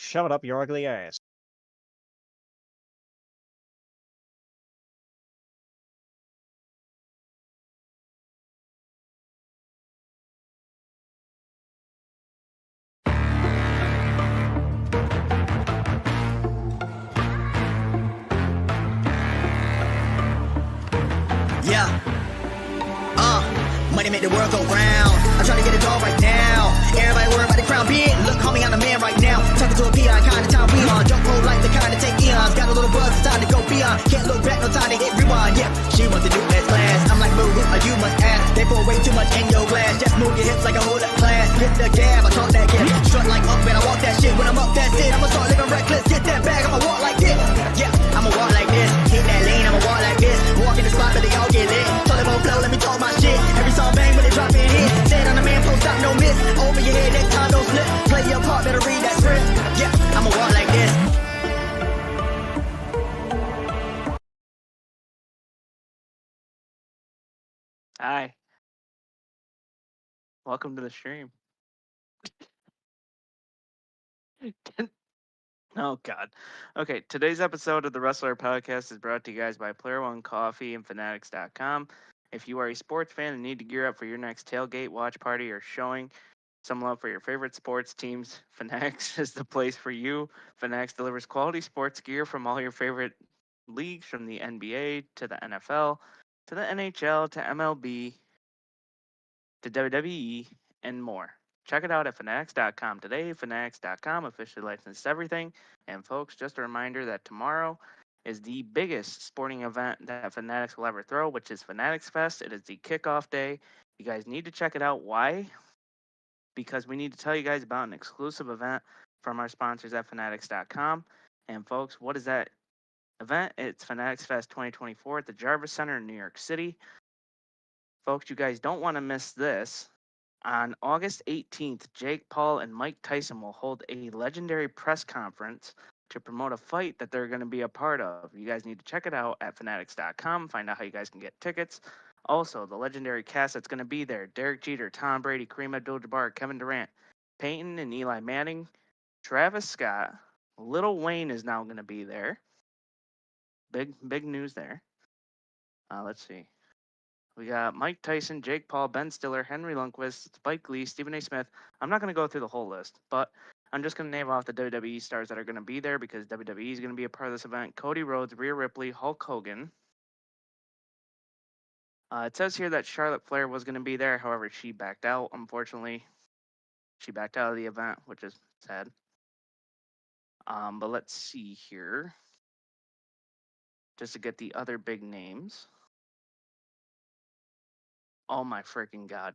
Shove it up your ugly ass. Yeah. Money make the world go round. I'm trying to get it all right now. Everybody worry about the crown big. Look, homie, I'm the man right now. Talking to a peon, kind of time we on. Jump roll like the kind of take eons. Got a little buzz, it's time to go beyond. Can't look back, no time to hit rewind. Yeah, she wants to do that class. I'm like, boo, you must ask. They pour way too much in your glass. Just move your hips like a whole up class. Hit the gab, I talk that gas. Strut like up, man, I walk that shit. When I'm up, that's it. I'ma start living reckless. Get that bag, I'ma walk like this. Yeah, I'ma walk like this. Hit that lane, I'ma walk like this. Walk in the spot, but they all get lit. Told them on flow, let me talk my shit. Every song bang, but they drop in hit. Stand on the man, post up, no miss. Over your head, next time, don't slip. Play your part, better read that script. Yeah, I'ma walk like this. Hi. Welcome to the stream. Oh, God. Okay, today's episode of the Wrestle Arc Podcast is brought to you guys by Player One Coffee and Fanatics.com. If you are a sports fan and need to gear up for your next tailgate, watch party, or showing some love for your favorite sports teams, Fanatics is the place for you. Fanatics delivers quality sports gear from all your favorite leagues, from the NBA to the NFL to the NHL to MLB to WWE and more. Check it out at Fanatics.com today. Fanatics.com officially licensed everything. And folks, just a reminder that tomorrow is the biggest sporting event that Fanatics will ever throw, which is Fanatics Fest. It is the kickoff day. You guys need to check it out. Why? Because we need to tell you guys about an exclusive event from our sponsors at Fanatics.com. And folks, what is that event? It's Fanatics Fest 2024 at the Jarvis Center in New York City. Folks, you guys don't want to miss this. On August 18th, Jake Paul and Mike Tyson will hold a legendary press conference to promote a fight that they're going to be a part of. You guys need to check it out at Fanatics.com. Find out how you guys can get tickets. Also, the legendary cast that's going to be there: Derek Jeter, Tom Brady, Kareem Abdul-Jabbar, Kevin Durant, Peyton and Eli Manning, Travis Scott, Lil Wayne is now going to be there. Big news there. Let's see. We got Mike Tyson, Jake Paul, Ben Stiller, Henry Lundqvist, Spike Lee, Stephen A. Smith. I'm not going to go through the whole list, but I'm just going to name off the WWE stars that are going to be there because WWE is going to be a part of this event. Cody Rhodes, Rhea Ripley, Hulk Hogan. It says here that Charlotte Flair was going to be there. However, she backed out, unfortunately. She backed out of the event, which is sad. But let's see here. Just to get the other big names. Oh my freaking God.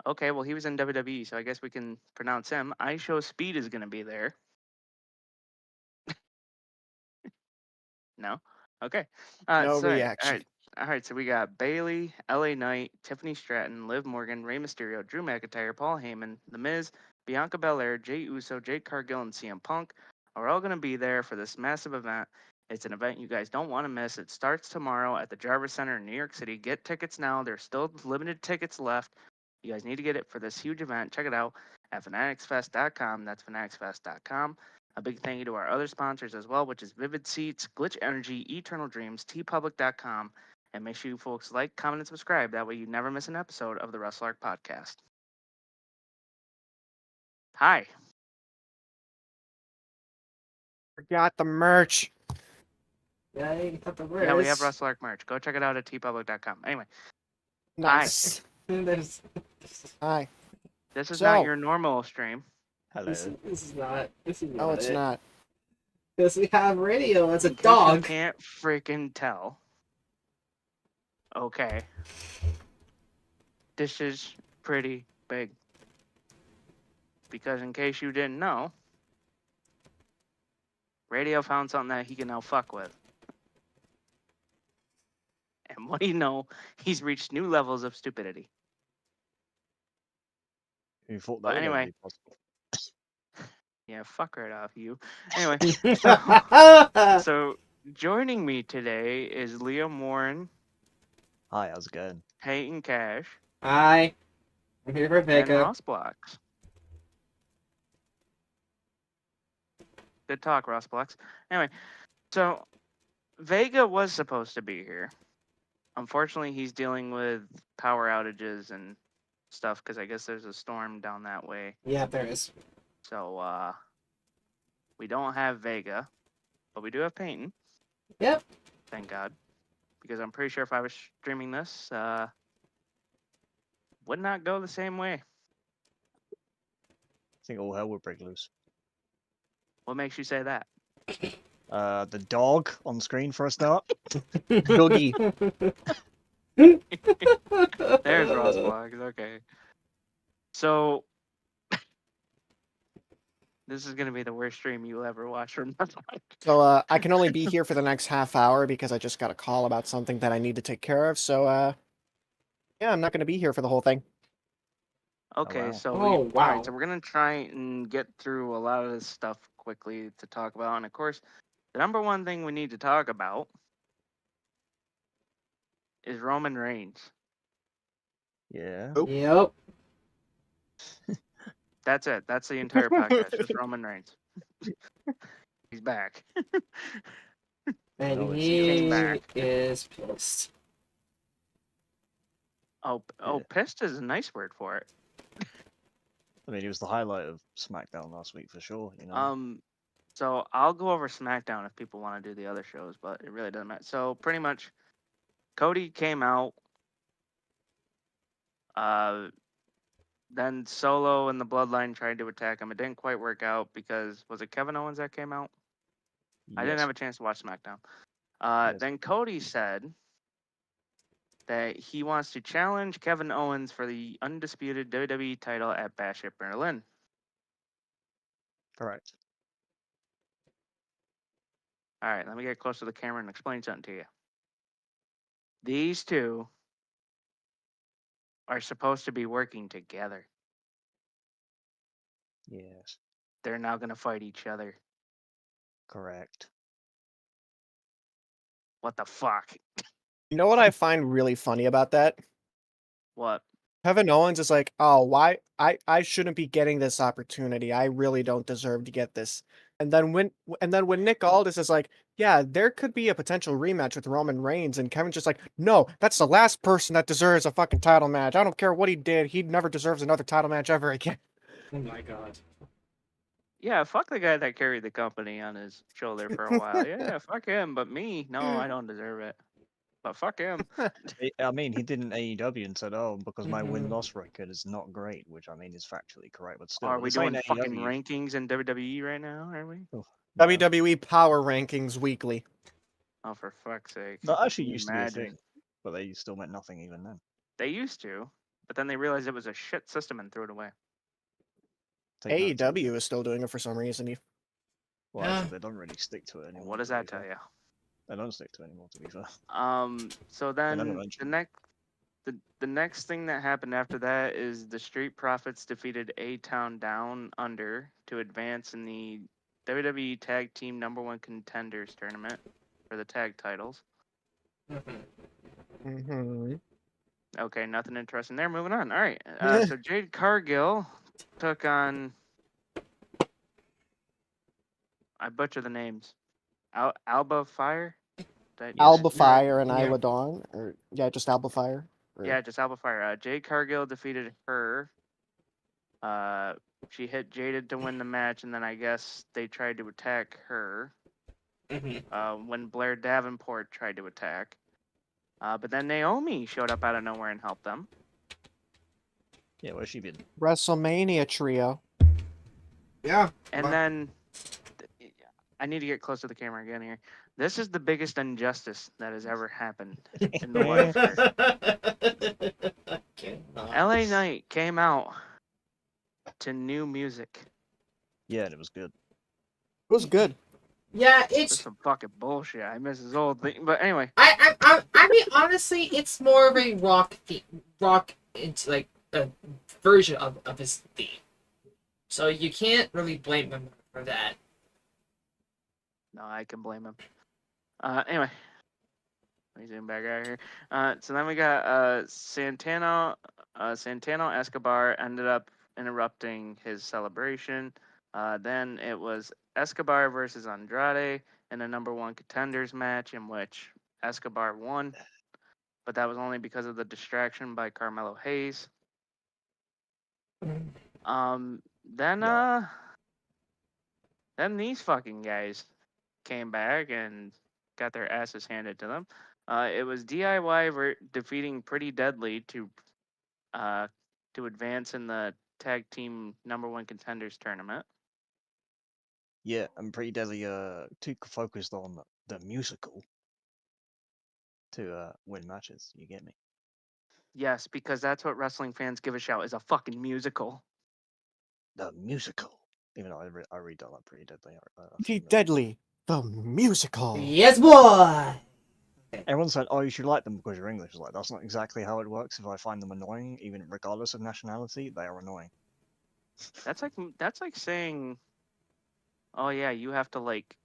Okay, well, he was in WWE, so I guess we can pronounce him. IShow Speed is going to be there. No? Okay. No So, reaction. All right, so we got Bailey, LA Knight, Tiffany Stratton, Liv Morgan, Rey Mysterio, Drew McIntyre, Paul Heyman, The Miz, Bianca Belair, Jey Uso, Jade Cargill, and CM Punk are all going to be there for this massive event. It's an event you guys don't want to miss. It starts tomorrow at the Jarvis Center in New York City. Get tickets now. There's still limited tickets left. You guys need to get it for this huge event. Check it out at fanaticsfest.com. That's fanaticsfest.com. A big thank you to our other sponsors as well, which is Vivid Seats, Glitch Energy, Eternal Dreams, tpublic.com. And make sure you folks like, comment, and subscribe. That way you never miss an episode of the Wrestle Arc Podcast. Hi. Forgot the merch. Yeah, you got the words. Yeah, we have Wrestle Arc merch. Go check it out at tpublic.com. Anyway, Nice. There's, Hi. this is So- not your normal stream. Hello. this is not. This is No, it's not. Because we have radio. It's a In case dog. You can't freaking tell. Okay. This is pretty big. Because in case you didn't know, Radio found something that he can now fuck with. And what do you know? He's reached new levels of stupidity. Who thought But that would ever anyway. be possible? Yeah, fuck right off you. Anyway, so joining me today is Liam Warren, Hi, how's it going? Peyton Cash, Hi. I'm here for and pickup. Ross Blocks. Good talk, Ross Plex. Anyway, so Vega was supposed to be here. Unfortunately, he's dealing with power outages and stuff because I guess there's a storm down that way. Yeah, there is. So we don't have Vega, but we do have Peyton. Yep. Thank God, because I'm pretty sure if I was streaming this, would not go the same way. I think all hell would break loose. What makes you say that? The dog on screen for a start. Doggy. There's Ross Vlogs. Okay. So this is gonna be the worst stream you'll ever watch from now on. So I can only be here for the next half hour because I just got a call about something that I need to take care of. So yeah, I'm not going to be here for the whole thing. Okay, wow. so Oh, all wow. right, so we're gonna try and get through a lot of this stuff quickly to talk about, and of course, the number one thing we need to talk about is Roman Reigns. Yeah. Oh. Yep. That's it. That's the entire podcast. Just Roman Reigns. He's back. And No, it's he came back. is pissed. Oh, Yeah. pissed is a nice word for it. I mean, he was the highlight of SmackDown last week for sure. You know. So I'll go over SmackDown if people want to do the other shows, but it really doesn't matter. So pretty much, Cody came out. Then Solo and the Bloodline tried to attack him. It didn't quite work out because was it Kevin Owens that came out? I didn't Yes. have a chance to watch SmackDown. Yes. Then Cody said that he wants to challenge Kevin Owens for the undisputed WWE title at Bash at Berlin. Correct. All right, let me get close to the camera and explain something to you. These two are supposed to be working together. Yes. They're now going to fight each other. Correct. What the fuck? You know what I find really funny about that? What? Kevin Owens is like, oh, why I shouldn't be getting this opportunity. I really don't deserve to get this. And then when Nick Aldis is like, yeah, there could be a potential rematch with Roman Reigns, and Kevin's just like, no, that's the last person that deserves a fucking title match. I don't care what he did. He never deserves another title match ever again. Oh my god. Yeah, fuck the guy that carried the company on his shoulder for a while. Yeah, fuck him. But me, no, I don't deserve it. But fuck him. I mean, he did an AEW and said, "Oh, because my Mhm. win-loss record is not great," which I mean is factually correct, but still. Are we this ain't doing fucking AEW. rankings in WWE right now? Are we? No. WWE Power Rankings Weekly. Oh, for fuck's sake! That actually Can you used to be a imagine? thing, but they still meant nothing even then. They used to, but then they realized it was a shit system and threw it away. Take that to- AEW is still doing it for some reason. Well, actually, they don't really stick to it anymore. What does to be that tell fair. you? They don't stick to it anymore, to be fair. So never then mentioned the next thing that happened after that is the Street Profits defeated A-Town Down Under to advance in the WWE Tag Team #1 Contenders Tournament for the tag titles. Mm-hmm. Okay, nothing interesting there. Moving on. All right. So Jade Cargill took on. I butcher the names. Alba Fire. Alba Fire and Yeah. Isla Dawn, or yeah, just Alba Fire. Or... Yeah, just Alba Fire. Jade Cargill defeated her. She hit Jaded to win the match, and then I guess they tried to attack her. When Blair Davenport tried to attack. But then Naomi showed up out of nowhere and helped them. Yeah, where's she been? WrestleMania trio. Yeah. And then I need to get close to the camera again here. This is the biggest injustice that has ever happened in the life. LA Knight came out to new music. Yeah, and it was good. It was good. Yeah, This it's. some fucking bullshit. I miss his old thing. But anyway, I mean, honestly, it's more of a rock into like a version of his theme. So you can't really blame him for that. no, I can blame him. Anyway, let me zoom back out here. So then we got Santano Escobar ended up interrupting his celebration. Then it was Escobar versus Andrade in a number 1 contenders match in which Escobar won, but that was only because of the distraction by Carmelo Hayes. Then then these fucking guys came back and got their asses handed to them. It was DIY defeating Pretty Deadly to advance in the tag team number 1 contenders tournament. Yeah, and Pretty Deadly too focused on the musical to win matches. You get me? Yes, because that's what wrestling fans give a shout is a fucking musical. The musical. Even though I read that like Pretty Deadly. Pretty Deadly, the musical. Yes, boy. Everyone said, "Oh, you should like them because you're English." Like that's not exactly how it works. If I find them annoying, even regardless of nationality, they are annoying. That's like saying, "Oh yeah, you have to like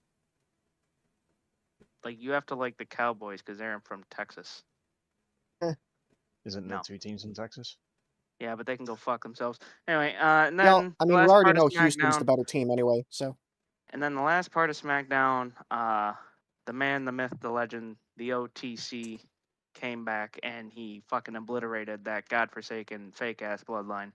the Cowboys because they're from Texas." Isn't No. there 2 teams in Texas? Yeah, but they can go fuck themselves. Anyway, and then Well, I mean, we last already part of know Houston's the SmackDown, better team anyway, so. and then the last part of SmackDown, the man, the myth, the legend, the OTC came back and he fucking obliterated that godforsaken fake ass bloodline.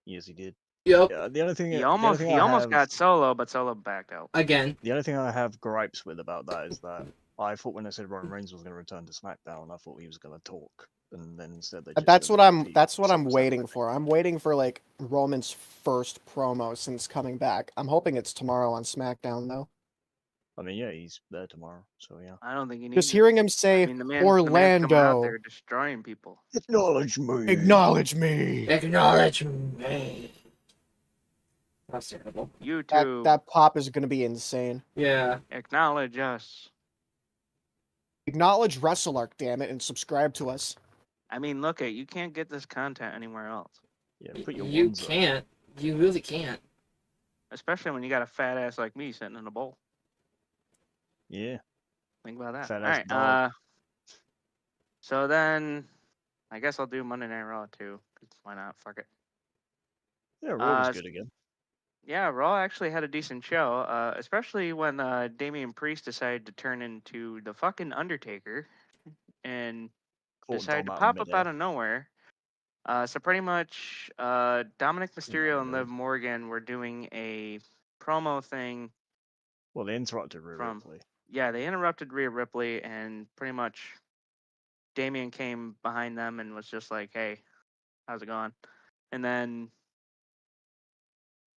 Yes, he did. Yep. Yeah, the only thing He the only almost thing he I almost have, got Solo, but Solo backed out. Again. the only thing I have gripes with about that is that I thought when they said Roman Reigns was going to return to SmackDown, I thought he was going to talk, and then instead they just That's said what that he That's what I'm SummerSlam waiting match. for. I'm waiting for like Roman's first promo since coming back. I'm hoping it's tomorrow on SmackDown though. I mean, yeah, he's there tomorrow, so yeah. I don't think he needs Just it. hearing him I say mean, the man's coming out Orlando, there destroying people. Acknowledge me. acknowledge me. Acknowledge me. That's terrible. YouTube, That pop is gonna be insane. Yeah. acknowledge us. Acknowledge Wrestle Arc, damn it, and subscribe to us. I mean, look at you can't get this content anywhere else, Yeah, put your You ones up. can't. You really can't. especially when you got a fat ass like me sitting in a bowl. Yeah, Think about that. fat All ass right. dog. So then, I guess I'll do Monday Night Raw too. 'Cause why not? Fuck it. Yeah, Raw was uh, good again. Yeah, Raw actually had a decent show, especially when Damian Priest decided to turn into the fucking Undertaker and Caught decided Dom to out in pop up midair. out of nowhere. So pretty much, Dominic Mysterio and really. Liv Morgan were doing a promo thing. Well, they interrupted Rhea From- Ripley. Yeah, they interrupted Rhea Ripley, and pretty much Damian came behind them and was just like, "Hey, how's it going?" And then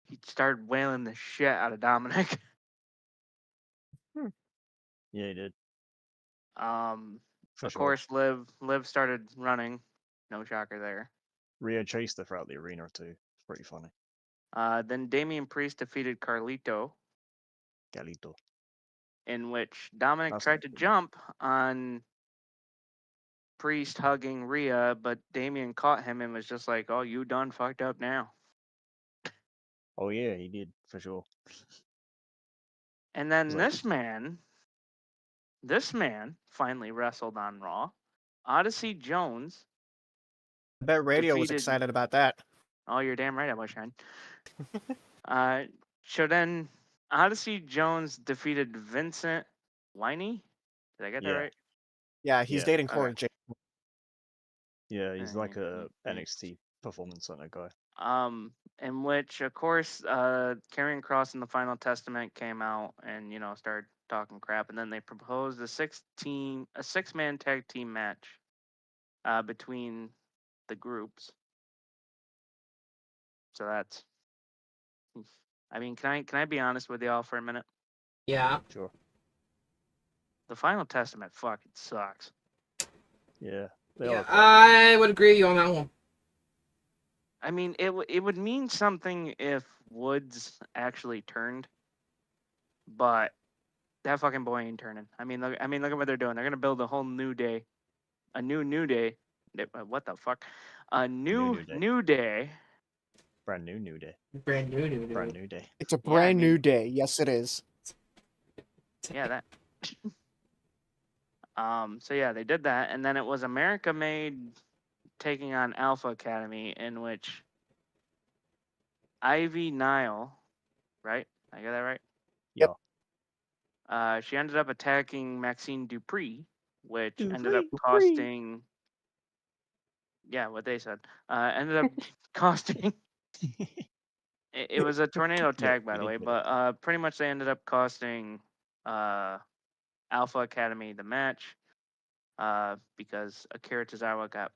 he started wailing the shit out of Dominic. Yeah, he did. For Of sure. course, Liv started running. No shocker there. Rhea chased her throughout the arena too. It's pretty funny. Then Damian Priest defeated Carlito, Galito. in which Dominic That's tried not to good. jump on Priest hugging Rhea, but Damian caught him and was just like, "Oh, you done fucked up now." Oh yeah, he did for sure. And then He's like, this man finally wrestled on Raw. Odyssey Jones. I bet Radio was Defeated- excited about that. Oh, you're damn right I was, Shine. So then Odyssey Jones defeated Vincent Winey. Did I get that Yeah. right? Yeah, he's Yeah, dating okay. Cora Jade. yeah, he's like a Mm. NXT performance center guy. In which, of course, Karrion Kross and the Final Testament came out and started talking crap, and then they proposed a six-man tag team match between the groups. So that's. I mean, can I be honest with y'all for a minute? Yeah. Sure. The Final Testament fucking sucks. Yeah. They Yeah, are quite I would agree with you on that one. I mean, it would mean something if Woods actually turned, but that fucking boy ain't turning. I mean, look at what they're doing. They're gonna build a whole new day, a new day. What the fuck? A New day. new day. brand new day. Brand new. Brand new day. It's a Yeah, I brand new mean- day. Yes, it is. Yeah, that. So yeah, they did that, and then it was America Made taking on Alpha Academy, in which Ivy Nile right? I got that right? Yep. She ended up attacking Maxine Dupree, which ended up Dupree. costing. Yeah, what they said. Ended up costing. It was a tornado tag, by the way, but pretty much they ended up costing Alpha Academy the match because Akira Tozawa got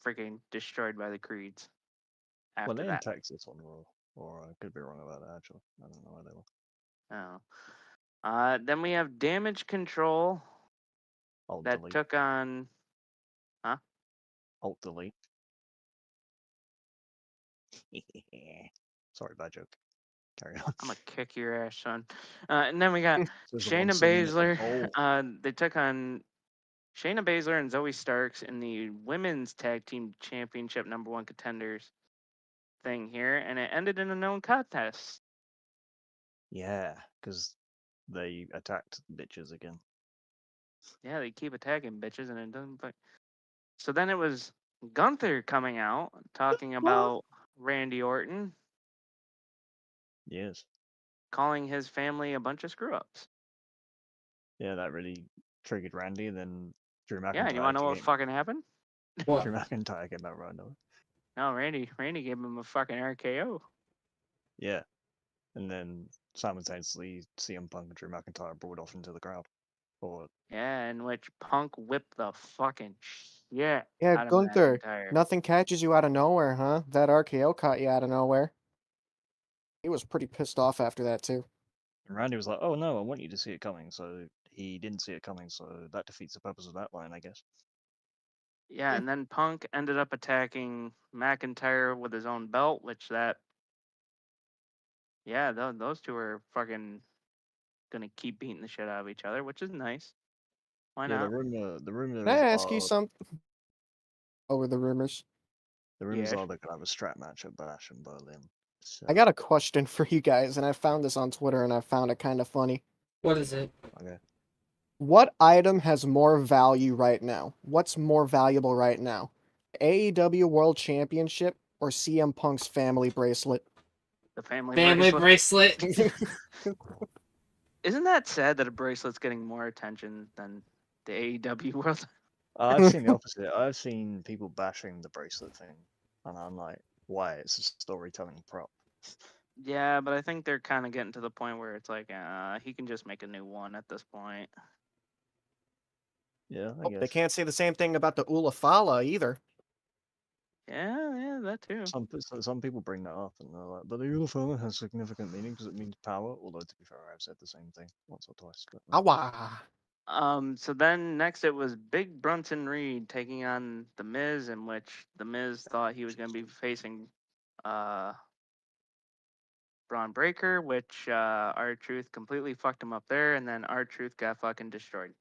freaking destroyed by the Creeds Well, after they're in that. Texas on Raw, or I could be wrong about that. Actually, I don't know where they were. Then we have Damage Control Alt that delete. took on. Alt delete. Sorry, bad joke. Carry on. I'm gonna kick your ass, son. And then we got Says the one Shayna singing at the Baszler. bowl. They took on Shayna Baszler and Zoe Starks in the Women's Tag Team Championship #1 contenders thing here, and it ended in a known contest. Yeah, because they attacked bitches again. Yeah, they keep attacking bitches, and it doesn't. So then it was Gunther coming out talking about Randy Orton, Yes. calling his family a bunch of screw ups. Yeah, that really triggered Randy, and then Drew McIntyre. Yeah, and you want to know what fucking happened? What? Drew McIntyre came out right now. No, Randy gave him a fucking RKO. Yeah. And then simultaneously, CM Punk and Drew McIntyre brought off into the crowd. Or Yeah, in which Punk whipped the fucking shit Yeah, out of Gunther, McIntyre. nothing catches you out of nowhere, huh? That RKO caught you out of nowhere. He was pretty pissed off after that, too. and Randy was like, "Oh no, I want you to see it coming." So he didn't see it coming. So that defeats the purpose of that line, I guess. Yeah, and then Punk ended up attacking McIntyre with his own belt, which those two are fucking gonna keep beating the shit out of each other, which is nice. Why Yeah, not? the rumors Can I ask you are something? Over the rumors. the rumors Yes. are they're gonna have a strap match at Bash in Berlin. So, I got a question for you guys, and I found this on Twitter, and I found it kind of funny. What is it? okay. What item has more value right now? What's more valuable right now? AEW World Championship or CM Punk's family bracelet? The family Bracelet. Isn't that sad that a bracelet's getting more attention than the AEW world? I've seen the opposite. I've seen people bashing the bracelet thing, and I'm like, why? It's a storytelling prop. Yeah, but I think they're kind of getting to the point where it's like, he can just make a new one at this point. Yeah, I Oh, guess. they can't say the same thing about the Ulafala either. Yeah, that too. Some people bring that up, and they're like, but the Ulafama has significant meaning because it means power. Although to be fair, I've said the same thing once or twice. But, Awa. So then next it was Big Brunson Reed taking on The Miz, in which The Miz thought he was going to be facing Braun Breaker, which R-Truth completely fucked him up there, and then R-Truth got fucking destroyed.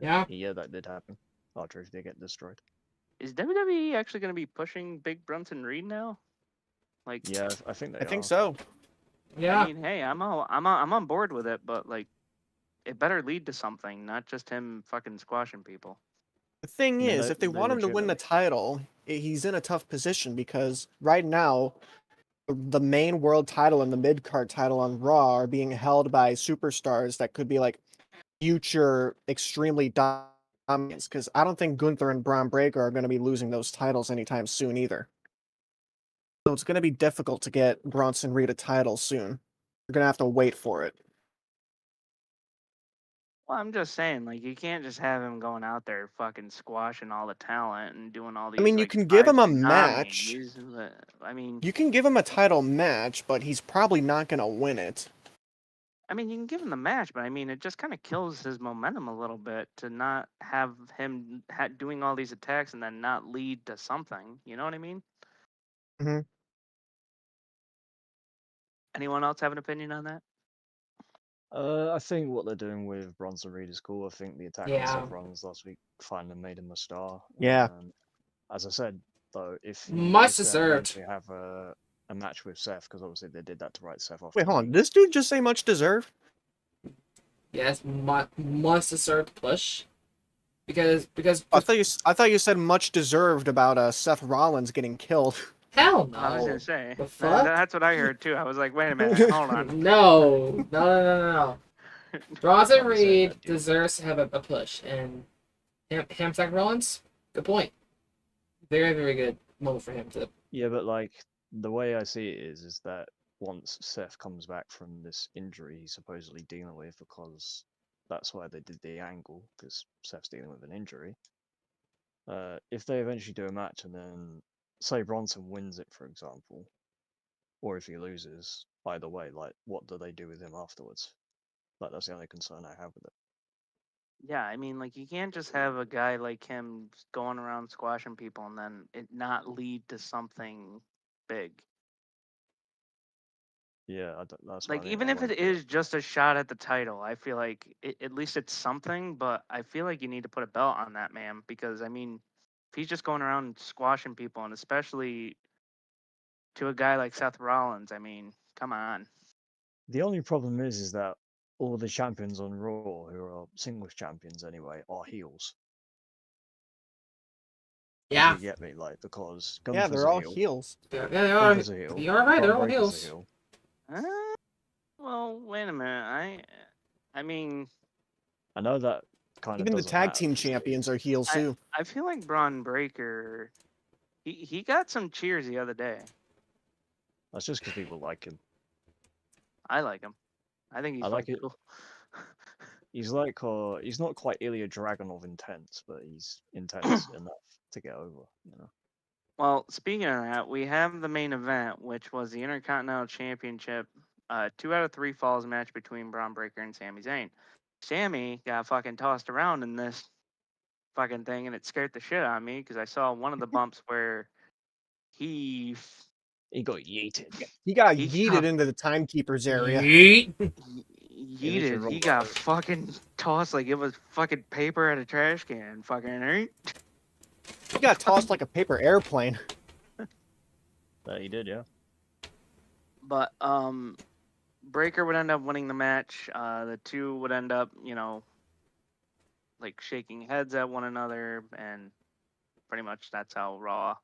Yeah. yeah, that did happen. R-Truth did get destroyed. Is WWE actually going to be pushing Big Brunson Reed now? Like, Yeah, I think they I think are. so. Yeah. I mean, hey, I'm on board with it, but like, it better lead to something, not just him fucking squashing people. The thing Yeah, is, if they want him to win the title, he's in a tough position because right now, the main world title and the mid-card title on Raw are being held by superstars that could be like future extremely dominant. Because I don't think Gunther and Braun Breaker are going to be losing those titles anytime soon either. So it's going to be difficult to get Bronson Reed a title soon. You're going to have to wait for it. Well, I'm just saying, like, you can't just have him going out there fucking squashing all the talent and doing all these. I mean, you like, can give him a five-star match. nominees. I mean, You can give him a title match, but he's probably not going to win it. you can give him the match, but I mean, it just kind of kills his momentum a little bit to not have him doing all these attacks and then not lead to something. You know what I mean? Mhm. Anyone else have an opinion on that? I think what they're doing with Bronson Reed is cool. I think the attack on Seth Rollins last week finally made him a star. Yeah. As I said, though, if Much they deserved. eventually have a match with Seth, because obviously they did that to write Seth off. Wait, to hold on. leave. This dude just say much deserved? Yes, must deserve push. Because I thought you said much deserved about Seth Rollins getting killed. Hell no. I was gonna say The fuck? that's what I heard too. I was like, wait a minute, hold on. No. Bronson Can't be saying Reed that, dude. deserves to have a push, and Hamzak Rollins, good point. Very, very good moment for him to. Yeah, but like the way I see it is that once Seth comes back from this injury he's supposedly dealing with, because that's why they did the angle, because Seth's dealing with an injury. If they eventually do a match and then say Bronson wins it, for example, or if he loses, either way, like what do they do with him afterwards? Like that's the only concern I have with it. Yeah, I mean, like you can't just have a guy like him going around squashing people and then it not lead to something big. Yeah, that's what I Like mean. even I if won't it get it. is just a shot at the title, I feel like at least it's something. But I feel like you need to put a belt on that man because I mean, if he's just going around squashing people, and especially to a guy like Seth Rollins, I mean, come on. The only problem is that all the champions on Raw, who are singles champions anyway, are heels. If Yeah. you get me, like, because Yeah, Gunther's they're a all heel, heels. Yeah, they are. Gunther's a heel, You are right. They're Braun all Breaker's a heels. heel. Well, wait a minute. I mean, I know that kind of Even the doesn't tag matter team to me. champions are heels too. I feel like Braun Breaker, he got some cheers the other day. That's just because people like him. I like him. I think he's I like fucking it. cool. He's like, he's not quite Ilya Dragunov intense, but he's intense enough to get over, you know. Well, speaking of that, we have the main event, which was the Intercontinental Championship, 2 out of 3 falls match between Braun Breaker and Sami Zayn. Sammy got fucking tossed around in this fucking thing, and it scared the shit out of me because I saw one of the bumps where he He got yeeted. He got He yeeted got- into the timekeeper's area. Yeet. literally yeeted. He rolled got over. fucking tossed like it was fucking paper at a trash can. Fucking right. He got tossed like a paper airplane. That he did, yeah. But Breaker would end up winning the match. The two would end up, like shaking heads at one another, and pretty much that's how Raw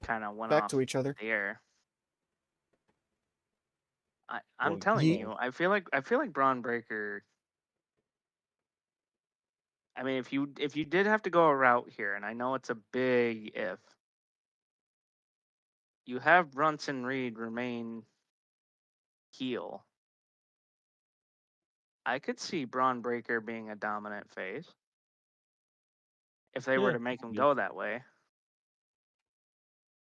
kind of went Back off to each other. the air. I'm Well, telling ye- you, I feel like Braun Breaker. I mean, if you did have to go a route here, and I know it's a big if, you have Bronson Reed remain heel. I could see Braun Breaker being a dominant face if they were Yeah, to make him yeah. go that way.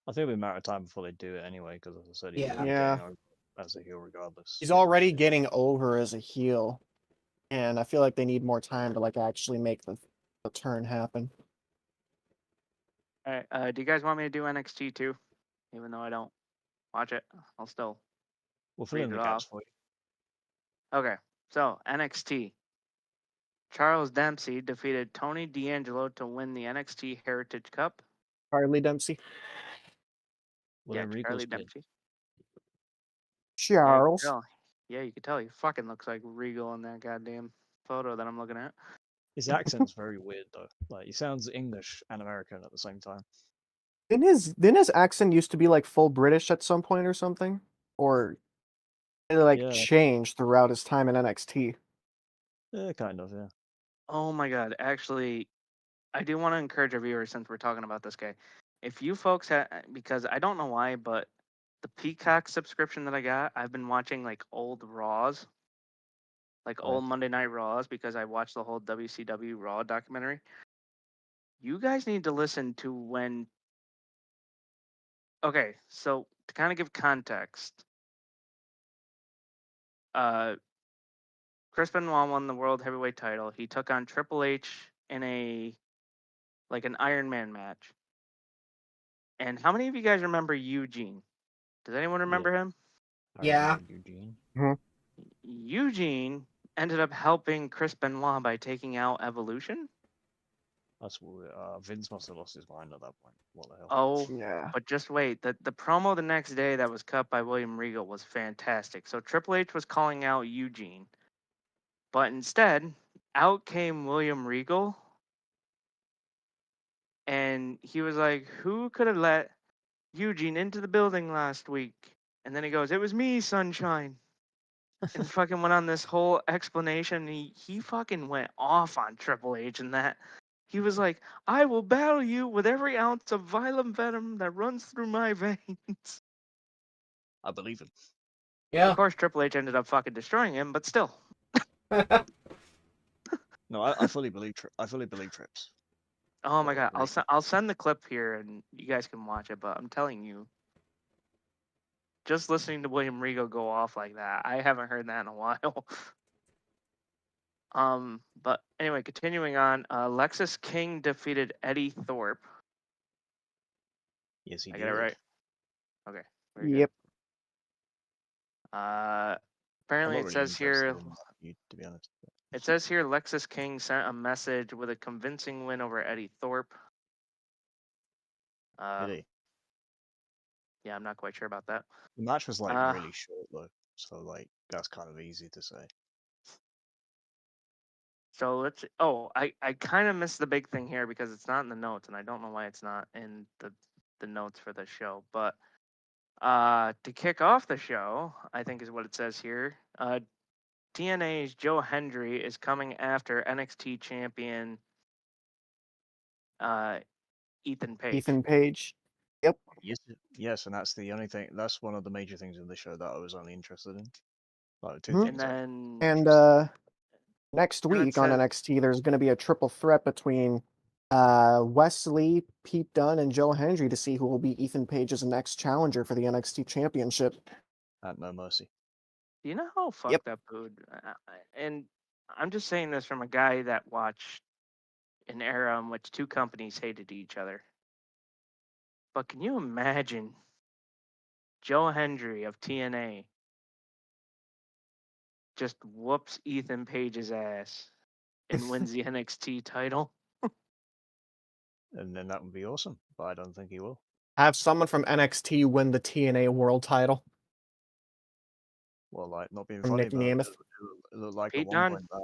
I think it'll be a matter of time before they do it anyway, because as I said, he's Yeah. already Yeah. getting over as a heel regardless. He's already getting over as a heel, and I feel like they need more time to like actually make the turn happen. All right, do you guys want me to do NXT too? Even though I don't watch it, I'll still. We'll fill in read the it gaps off. for you. Okay, so NXT. Charles Dempsey defeated Tony D'Angelo to win the NXT Heritage Cup. Harley Dempsey. William yeah, Regal's Charlie kid. Dempsey. Charles. Yeah, you can tell he fucking looks like Regal in that goddamn photo that I'm looking at. His accent's very weird though. Like he sounds English and American at the same time. Didn't his accent used to be like full British at some point or something? Or did it like Yeah. change throughout his time in NXT? Yeah, kind of, yeah. Oh my god, actually, I do want to encourage our viewers since we're talking about this guy. If you folks have, because I don't know why, but the Peacock subscription that I got, I've been watching like old Raws, like Right. old Monday Night Raws, because I watched the whole WCW Raw documentary. You guys need to listen to when. Okay, so to kind of give context, Chris Benoit won the World Heavyweight title. He took on Triple H in an Iron Man match. And how many of you guys remember Eugene? Does anyone remember him? I Yeah. remember Eugene. Eugene ended up helping Chris Benoit by taking out Evolution. That's weird. Vince must have lost his mind at that point. What the hell? Oh, Yeah. but just wait. The promo the next day that was cut by William Regal was fantastic. So Triple H was calling out Eugene. But instead, out came William Regal and he was like, "Who could have let Eugene into the building last week?" And then he goes, "It was me, Sunshine." And fucking went on this whole explanation. He fucking went off on Triple H and that. He was like, "I will battle you with every ounce of violent venom that runs through my veins." I believe him. Of Yeah. course, Triple H ended up fucking destroying him, but still. No, I fully believe. I fully believe Trips. Oh my god, Like, I'll send the clip here and you guys can watch it. But I'm telling you, just listening to William Regal go off like that, I haven't heard that in a while. But anyway, continuing on, Lexus King defeated Eddie Thorpe. yes, he I did. got it right. Okay. Very Yep. good. I'm Apparently not it really says here. interested in that feud, to be honest. It says here Lexus King sent a message with a convincing win over Eddie Thorpe. Did he? Yeah, I'm not quite sure about that. The match was like Uh, really short though, so like that's kind of easy to say. So let's. Oh, I kind of missed the big thing here because it's not in the notes, and I don't know why it's not in the notes for the show. But to kick off the show, I think is what it says here. TNA's Joe Hendry is coming after NXT champion Ethan Page. Ethan Page. Yep. Yes, and that's the only thing. That's one of the major things in the show that I was only interested in. Like two Mhm. And things. then And next And it week on says- NXT, there's going to be a triple threat between Wesley, Pete Dunne, and Joe Hendry to see who will be Ethan Page's next challenger for the NXT Championship. At No Mercy. do you know how fucked Yep. up it would? And I'm just saying this from a guy that watched an era in which two companies hated each other. But can you imagine Joe Hendry of TNA just whoops Ethan Page's ass and wins the NXT title? And then that would be awesome, but I don't think he will. Have someone from NXT win the TNA World Title Well, like not being from funny, Nick but Nemeth. it looked like Pete at one Dunne. point that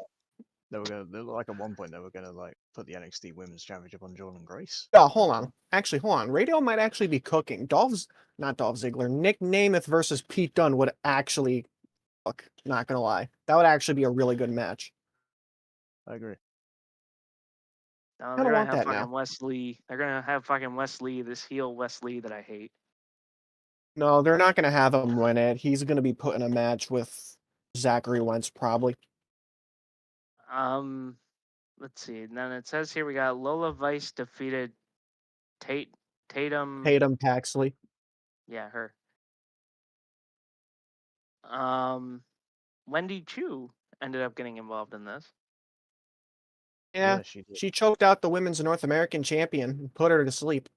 they were gonna. It looked like at one point they were gonna like put the NXT Women's Championship on Jordan Grace. Oh, hold on. Actually, hold on. Radio might actually be cooking. Not Dolph Ziggler. Nick Nemeth versus Pete Dunne would actually cook. Not gonna lie. That would actually be a really good match. I agree. No, Kinda they're gonna want have that fucking now. Wesley. They're gonna have fucking Wesley, this heel Wesley that I hate. No, they're not gonna have him win it. He's gonna be put in a match with Zachary Wentz probably. Let's see. And then it says here we got Lola Vice defeated Tatum. Paxley. Yeah, her. Wendy Chu ended up getting involved in this. Yeah, she did. she choked out the women's North American champion and put her to sleep.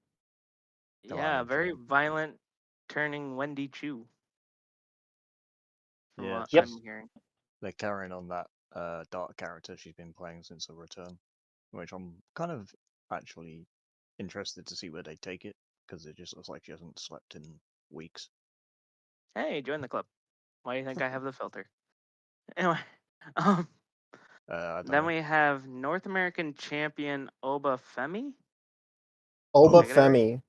No, I Yeah, don't very think- violent turning Wendy Chu. From Yeah, what Yep. I'm hearing. they're carrying on that dark character she's been playing since her return, which I'm kind of actually interested to see where they take it because it just looks like she hasn't slept in weeks. Hey, join the club. Why do you think I have the filter? Anyway, um, I don't then know. we have North American champion Oba Femi. Oba I got it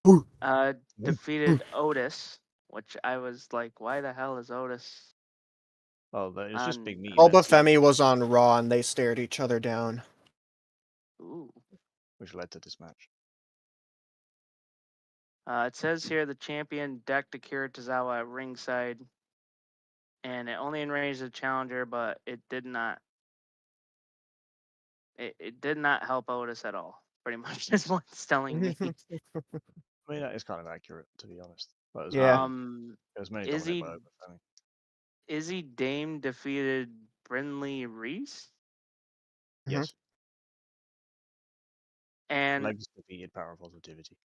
Femi. Defeated Otis, which I was like, why the hell is Otis? Oh, it's just on- big meat. Oba events, Femi was on Raw and they stared each other down. Ooh. which led to this match. It says here the champion decked Akira Tozawa at ringside, and it only enraged the challenger, but it did not. It did not help Otis at all. Pretty much, is what it's telling me. I mean, that is kind of accurate, to be honest. But it was Yeah. mainly, it was mainly Izzy dominated by Oba Femi. Izzy Dame defeated Brinley Reese, Yes, and Legs defeated Power Positivity.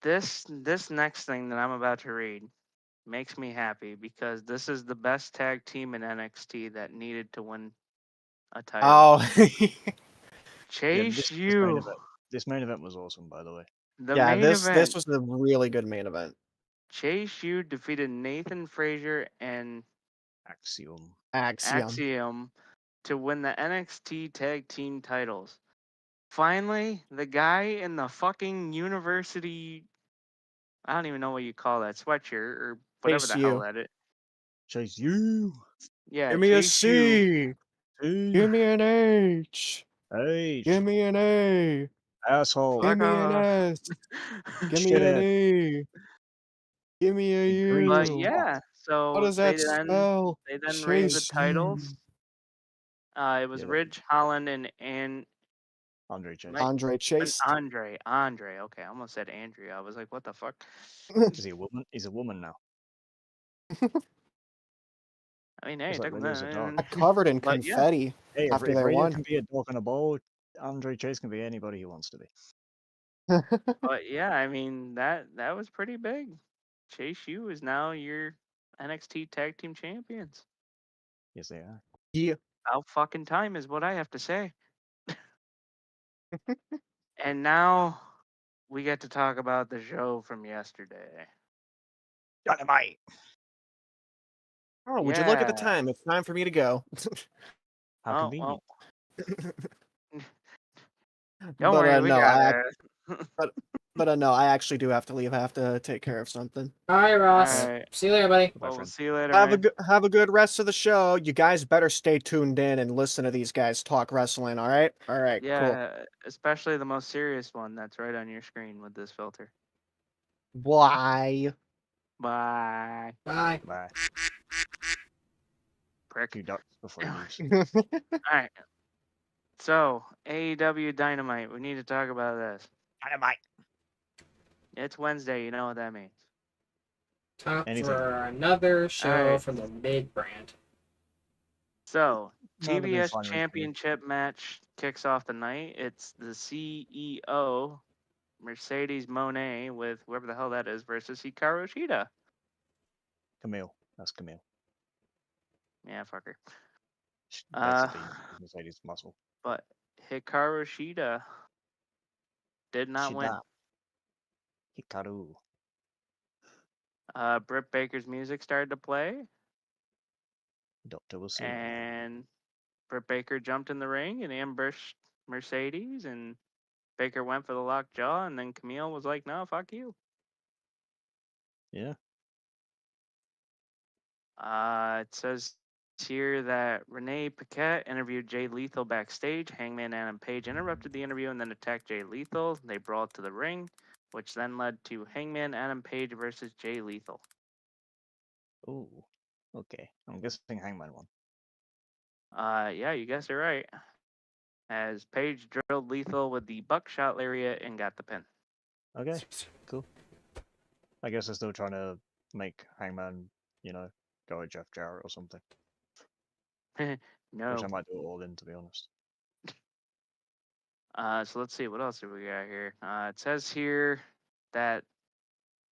this next thing that I'm about to read makes me happy because this is the best tag team in NXT that needed to win a title. Oh, Chase This main event was awesome, by the way. The yeah. main This event. was a really good main event. Chase U defeated Nathan Frazier and Axiom. Axiom. Axiom to win the NXT tag team titles. finally, the guy in the fucking university, I don't even know what you call that, sweatshirt or whatever Chase the hell you. that is. Chase you. Yeah, Give me a Chase U. C. Hey. Give me an H. H. Give me an A. Asshole. Give Fuck me an off. S. Give me an Shithead. E. Give me a You greasy But U. yeah, twat. What so does that spell? they then raised the Chase titles. you. It was Yeah, Ridge Holland and Andre Chase. Mike Andre Chase. Andre. Okay, I almost said Andrea. I was like, what the fuck? Is he a woman? He's a woman now. I mean, hey, Just like take Rhea's a dog. Got covered in But yeah, confetti Hey, after if they Rhea won. can be a dog in a bowl, Andre Chase can be anybody he wants to be. but yeah, I mean that was pretty big. Chase U is now your NXT Tag Team Champions. Yes, they are. Yeah. About fucking time is what I have to say. And now we get to talk about the show from yesterday. Dynamite. Oh, would you look at the Yeah. time? It's time for me to go. How Oh convenient. well. Don't worry, we no, got no, I actually do have to leave. I have to take care of something. All right, Ross. Alright. See you later, buddy. Bye, Well, we'll friend. see you later, Have man. a good rest of the show. You guys better stay tuned in and listen to these guys talk wrestling. All right, cool. Yeah, especially the most serious one that's right on your screen with this filter. Why? Bye, Bye. Bye. prick. Few ducks before he leaves. Alright. So, AEW Dynamite, we need to talk about this. Dynamite. It's Wednesday, you know what that means. Time Anything. for another show Alright. from the mid brand. So, No, they've been TBS fine recently. Championship match kicks off the night. It's the CEO, Mercedes Moné, with whoever the hell that is, versus Hikaru Shida. Camille. That's Camille. Yeah, fuck her. Basically, Mercedes muscle. But Hikaru Shida did not win. Hikaru. Britt Baker's music started to play, Doctor will see. and Britt Baker jumped in the ring and ambushed Mercedes, and Baker went for the locked jaw, and then Camille was like, "No, fuck you." Yeah. It says here that Renee Paquette interviewed Jay Lethal backstage. Hangman Adam Page interrupted the interview and then attacked Jay Lethal. They brawled to the ring, which then led to Hangman Adam Page versus Jay Lethal. Oh. Okay. I'm guessing Hangman won. Yeah, you guessed it right. As Page drilled Lethal with the buckshot lariat and got the pin. Okay. Cool. I guess they're still trying to make Hangman, go at Jeff Jarrett or something. No. Which I might do it all in, to be honest. So let's see, what else do we got here? It says here that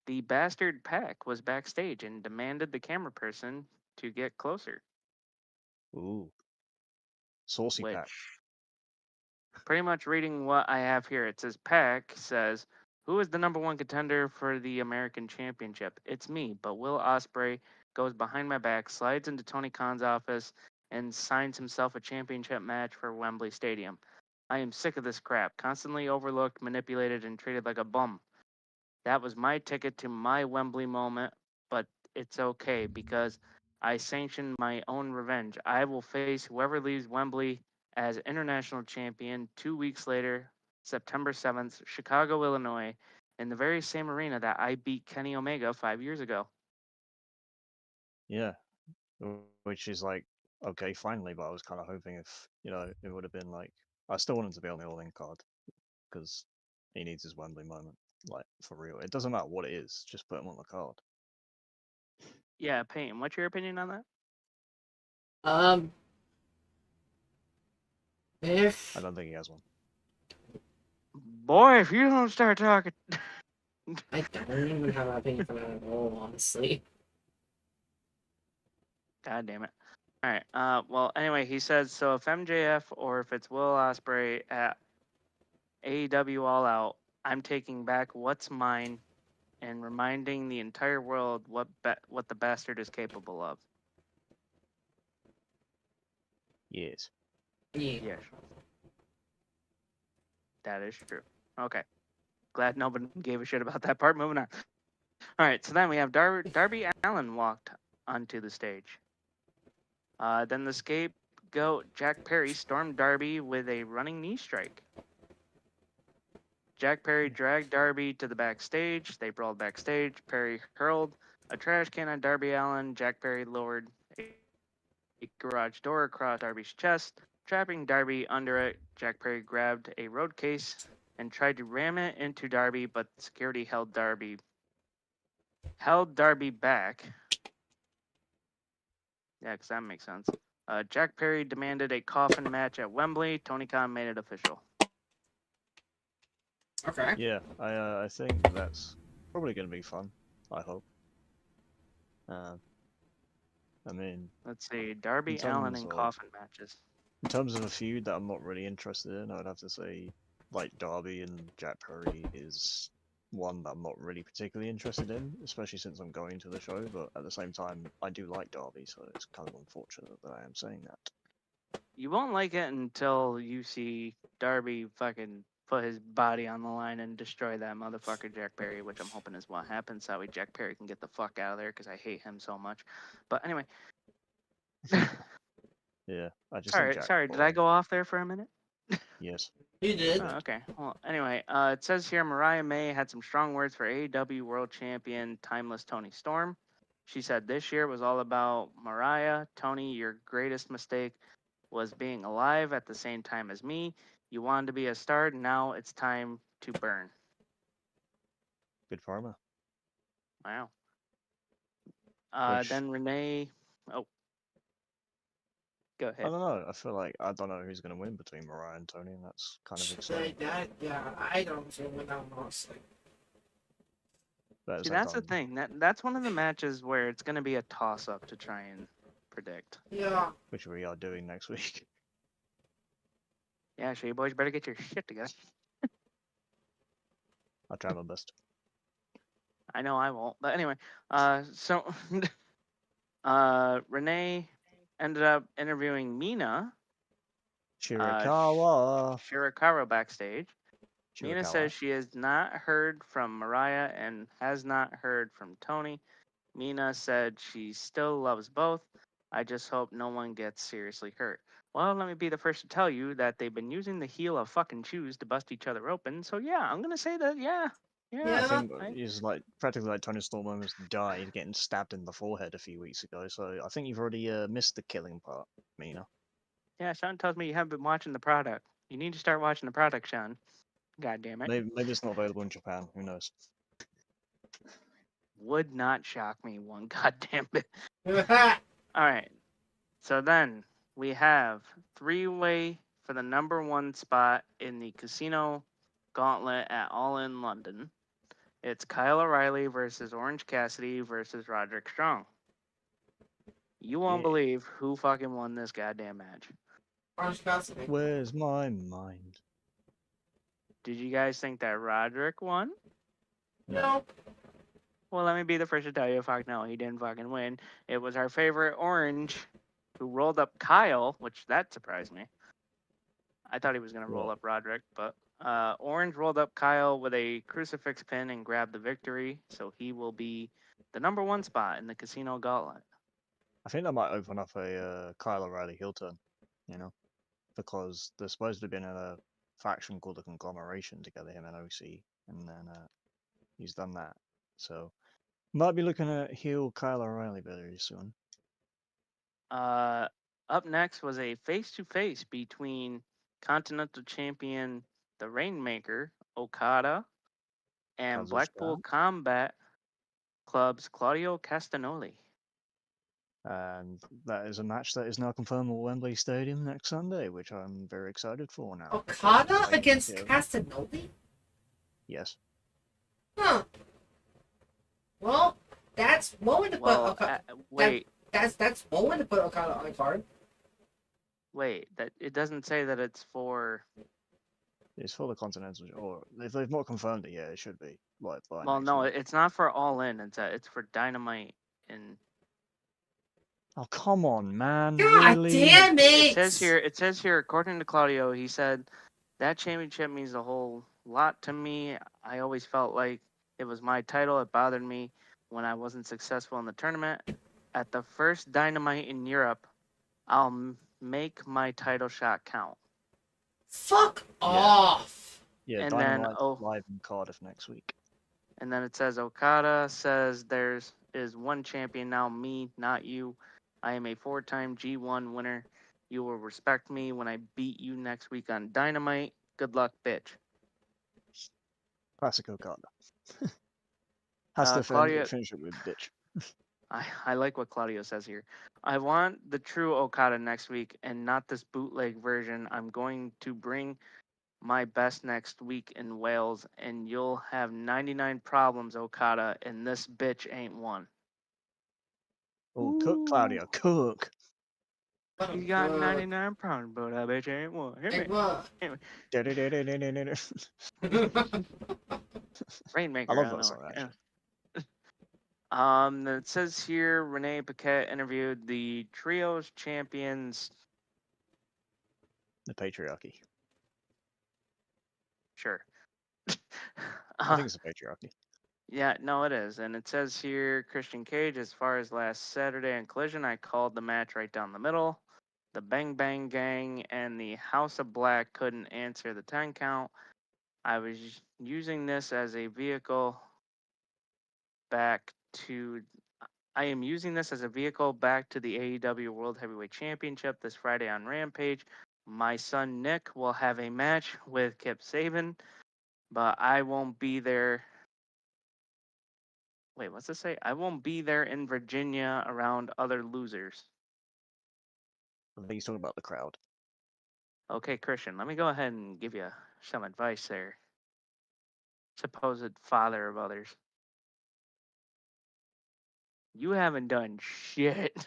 the bastard Pack was backstage and demanded the camera person to get closer. Ooh. Saucy Which, Pack. pretty much reading what I have here, it says Pack says, "Who is the number one contender for the American Championship? It's me, but Will Ospreay goes behind my back, slides into Tony Khan's office, and signs himself a championship match for Wembley Stadium. I am sick of this crap, constantly overlooked, manipulated, and treated like a bum. That was my ticket to my Wembley moment, but it's okay because I sanctioned my own revenge. I will face whoever leaves Wembley as international champion 2 weeks later, September 7th, Chicago, Illinois, in the very same arena that I beat Kenny Omega 5 years ago." Yeah. Which is like, okay, finally, but I was kind of hoping if, it would have been like, I still want him to be on the All In card because he needs his Wembley moment, like, for real. It doesn't matter what it is, just put him on the card. Yeah, Payne, what's your opinion on that? If I don't think he has one. Boy, if you don't start talking. I don't even have an opinion for that at all, honestly. God damn it. All right. Well, anyway, he says, so if MJF or if it's Will Ospreay at AEW All Out, I'm taking back what's mine and reminding the entire world what the bastard is capable of. Yes. Yeah. Yes. That is true. Okay. Glad nobody gave a shit about that part. Moving on. All right. So then we have Darby Allin walked onto the stage. Then the scapegoat Jack Perry stormed Darby with a running knee strike. Jack Perry dragged Darby to the backstage. They brawled backstage. Perry hurled a trash can at Darby Allin. Jack Perry lowered a garage door across Darby's chest, trapping Darby under it. Jack Perry grabbed a road case and tried to ram it into Darby, but security held Darby back. Yeah, because that makes sense. Jack Perry demanded a coffin match at Wembley. Tony Khan made it official. Okay. Yeah, I think that's probably going to be fun. I hope. I mean, Let's see, Darby In Allin terms in of- coffin matches. in terms of a feud that I'm not really interested in, I would have to say, like Darby and Jack Perry is one that I'm not really particularly interested in, especially since I'm going to the show. But at the same time, I do like Darby, so it's kind of unfortunate that I am saying that. You won't like it until you see Darby fucking put his body on the line and destroy that motherfucker Jack Perry, which I'm hoping is what happens. That way Jack Perry can get the fuck out of there because I hate him so much. But anyway, Yeah, I just think Jack's sorry, did I boring. go off there for a minute? Yes. You did. Oh, okay. Well, anyway, it says here Mariah May had some strong words for AEW World Champion Timeless Tony Storm. She said this year was all about Mariah. Tony, your greatest mistake was being alive at the same time as me. You wanted to be a star. Now it's time to burn. Good farmer. Wow. Which- Then Renee. Oh. Go I ahead. don't know. I feel like I don't know who's going to win between Mariah and Tony, and that's kind of exciting. Yeah, I don't feel when I'm honestly. But at the See, same that's the time, thing. That's one of the matches where it's going to be a toss-up to try and predict. Yeah. which we are doing next week. Yeah, so you boys better get your shit together. I'll try my best. I know I won't. But anyway, so Renee ended up interviewing Mina Shirakawa backstage. Mina says she has not heard from Mariah and has not heard from Tony. Mina said she still loves both. I just hope no one gets seriously hurt. Well, let me be the first to tell you that they've been using the heel of fucking shoes to bust each other open. So yeah, I'm gonna say that I Yeah. think he's like practically like Tony Storm almost died getting stabbed in the forehead a few weeks ago. So I think you've already missed the killing part, Mina. yeah. Sean tells me you haven't been watching the product. You need to start watching the product, Sean. God damn it. Maybe it's not available in Japan. Who knows? Would not shock me one goddamn bit. Yeah. All right. So then we have three-way for the number one spot in the casino gauntlet at All In London. It's Kyle O'Reilly versus Orange Cassidy versus Roderick Strong. You won't Yeah. believe who fucking won this goddamn match. Orange Cassidy. Where's my mind? Did you guys think that Roderick won? No. Well, let me be the first to tell you, fuck no, he didn't fucking win. It was our favorite Orange who rolled up Kyle, which that surprised me. I thought he was going to roll What? up Roderick, but Orange rolled up Kyle with a crucifix pin and grabbed the victory, so he will be the number one spot in the casino gauntlet. I think that might open up a Kyle O'Reilly heel turn, you know, because they're supposed to be in a faction called the Conglomeration together, him and OC, and then he's done that. So might be looking at heel Kyle O'Reilly very soon. Up next was a face-to-face between Continental Champion the Rainmaker, Okada, and Kazuchika. Blackpool Combat Club's Claudio Castagnoli. And that is a match that is now confirmed at Wembley Stadium next Sunday, which I'm very excited for now. Okada Thank against you. Castagnoli? Yes. Huh. Well, that's one way to put Well, Okada. wait, That's one way to put Okada on the card. that it doesn't say that it's for. It's for the Continental, or if they've not confirmed it yet, it should be. Like, by Well, next no, week. it's not for All In. It's for Dynamite and. Oh, come on, man. God really? damn it! It says here, according to Claudio, he said That championship means a whole lot to me. I always felt like it was my title. It bothered me when I wasn't successful in the tournament. At the first Dynamite in Europe, I'll make my title shot count. Fuck off. Yeah, And then, Dynamite live in Cardiff next week. And then it says Okada says there's is one champion now, me, not you. I am a 4-time G1 winner. You will respect me when I beat you next week on Dynamite. Good luck, bitch. Classic Okada. Has to Claudia- finish it with bitch. I like what Claudio says here. I want the true Okada next week and not this bootleg version. I'm going to bring my best next week in Wales, and you'll have 99 problems, Okada, and this bitch ain't one. Oh, cook, Claudio, cook. You got 99 problems, but I bet you ain't one. Hey, what? Rainmaker. I love don't that know song, it. actually. It says here Renee Paquette interviewed the trios champions. The patriarchy. Sure. I think it's the patriarchy. Yeah, no, it is. And it says here Christian Cage, as far as last Saturday on Collision, I called the match right down the middle. The Bang Bang Gang and the House of Black couldn't answer the 10 count. I was using this as a vehicle back to. I am using this as a vehicle back to the AEW World Heavyweight Championship this Friday on Rampage. My son Nick will have a match with Kip Saban, but I won't be there. Wait, what's this say? I won't be there in Virginia around other losers. I think he's talking about the crowd. Okay, Christian, let me go ahead and give you some advice there. Supposed father of others. You haven't done shit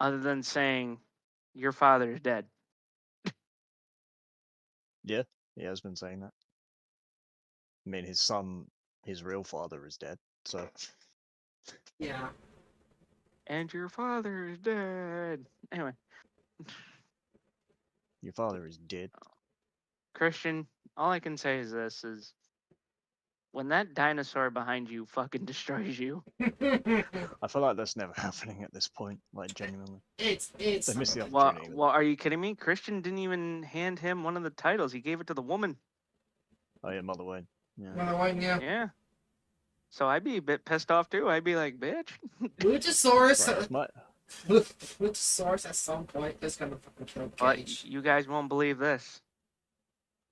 other than saying your father is dead. Yeah, he has been saying that. I mean, his son, his real father is dead, so... Yeah. And your father is dead. Anyway. Your father is dead. Christian, all I can say is this is when that dinosaur behind you fucking destroys you. I feel like that's never happening at this point, like, genuinely. It's They missed the Well, opportunity. are you kidding me? Christian didn't even hand him one of the titles. He gave it to the woman. Oh, yeah, Mother Wayne. Yeah. Another one, yeah. Yeah. So I'd be a bit pissed off too. I'd be like, bitch. Luchasaurus, Right, it's my... Luchasaurus at some point is gonna fucking kill But Cage. you guys won't believe this.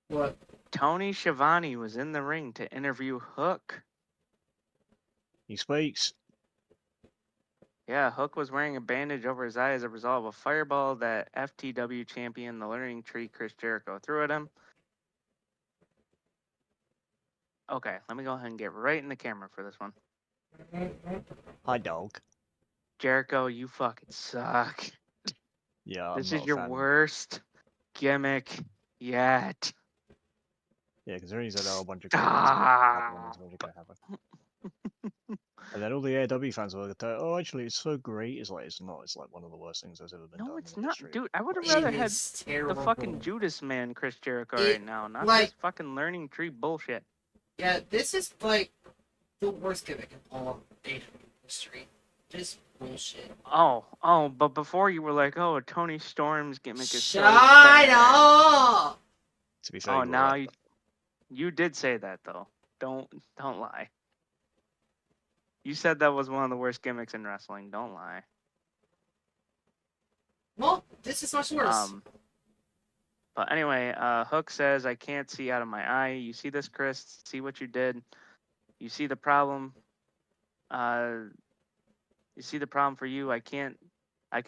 What? Tony Schiavone was in the ring to interview Hook. He speaks. Yeah, Hook was wearing a bandage over his eye as a result of a fireball that FTW champion, the Learning Tree, Chris Jericho, threw at him. Okay, let me go ahead and get right in the camera for this one. Hi, dog. Jericho, you fucking suck. Yeah, This I'm is not a your fan. worst gimmick yet. Yeah, because he said, oh, a bunch of great things Ah. are going to happen. And then all the AEW fans were like, oh, actually, it's so great. It's like, it's not. It's like one of the worst things that's ever been done. No, it's in the not, history. dude. I would have It rather had is the terrible. fucking Judas Man, Chris Jericho, It- right now, not like- this fucking Learning Tree bullshit. Yeah, this is like the worst gimmick in all of AEW history. Just bullshit. Oh, but before you were like, oh, Tony Storm's gimmick is so Shut bad. up! To be fair, Oh, you were now right. you did say that though. Don't lie. You said that was one of the worst gimmicks in wrestling. Don't lie. Well, this is much worse. But anyway, Hook says, I can't see out of my eye. You see this, Chris? See what you did? You see the problem? You see the problem for you? I can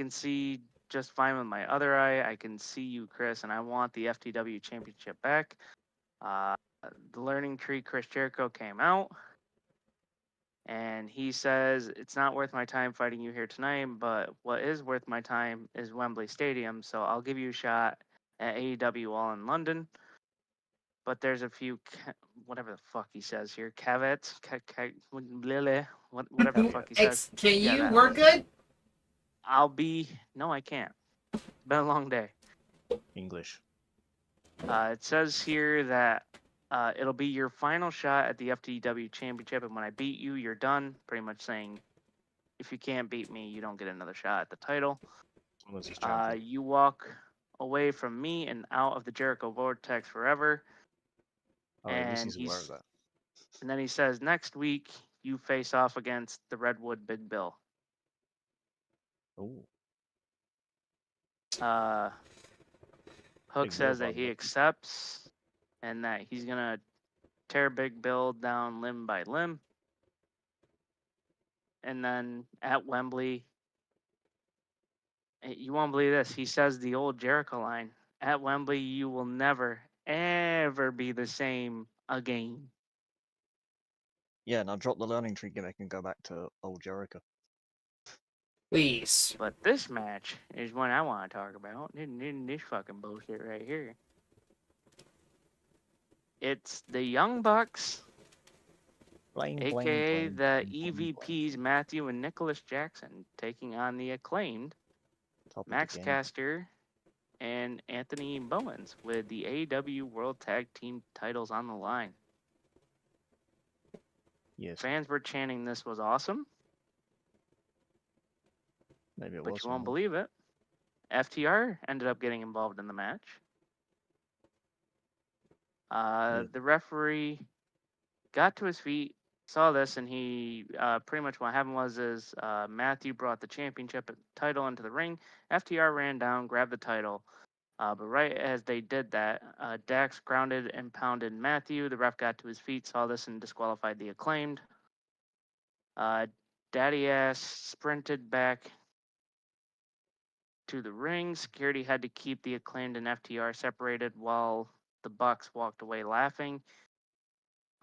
see just fine with my other eye. I can see you, Chris, and I want the FTW championship back. The Learning Tree, Chris Jericho, came out. And he says, it's not worth my time fighting you here tonight, but what is worth my time is Wembley Stadium. So I'll give you a shot at AEW All In London. But there's a few, whatever the fuck he says here, caveats, whatever the fuck he says. Can Yeah, you that. work good? No, I can't. It's been a long day. English. It says here that it'll be your final shot at the FTW Championship, and when I beat you, you're done. Pretty much saying, if you can't beat me, you don't get another shot at the title. Unless he's champion. You walk away from me and out of the Jericho Vortex forever. Oh, at least and he's aware of that. And then he says, next week you face off against the Redwood Big Bill. Ooh. Hook Big says Bill, that he bud. accepts and that he's gonna tear Big Bill down limb by limb. And then at Wembley, you won't believe this. He says the old Jericho line: "At Wembley, you will never, ever be the same again." Yeah, now drop the learning tree gimmick and go back to old Jericho. Please. But this match is one I want to talk about. This fucking bullshit right here. It's the Young Bucks, Bling, aka bling, the bling, bling, bling. EVPs Matthew and Nicholas Jackson, taking on the Acclaimed, Top of Max the game. Caster, and Anthony Bowens, with the AEW World Tag Team titles on the line. Yes, Fans were chanting this was awesome, maybe it but was. you won't someone. believe it. FTR ended up getting involved in the match. The referee got to his feet, saw this, and he pretty much what happened was Matthew brought the championship title into the ring. FTR ran down, grabbed the title, but right as they did that, Dax grounded and pounded Matthew. The ref got to his feet, saw this, and disqualified the Acclaimed. Daddy Ass sprinted back to the ring. Security had to keep the Acclaimed and FTR separated while the Bucks walked away laughing.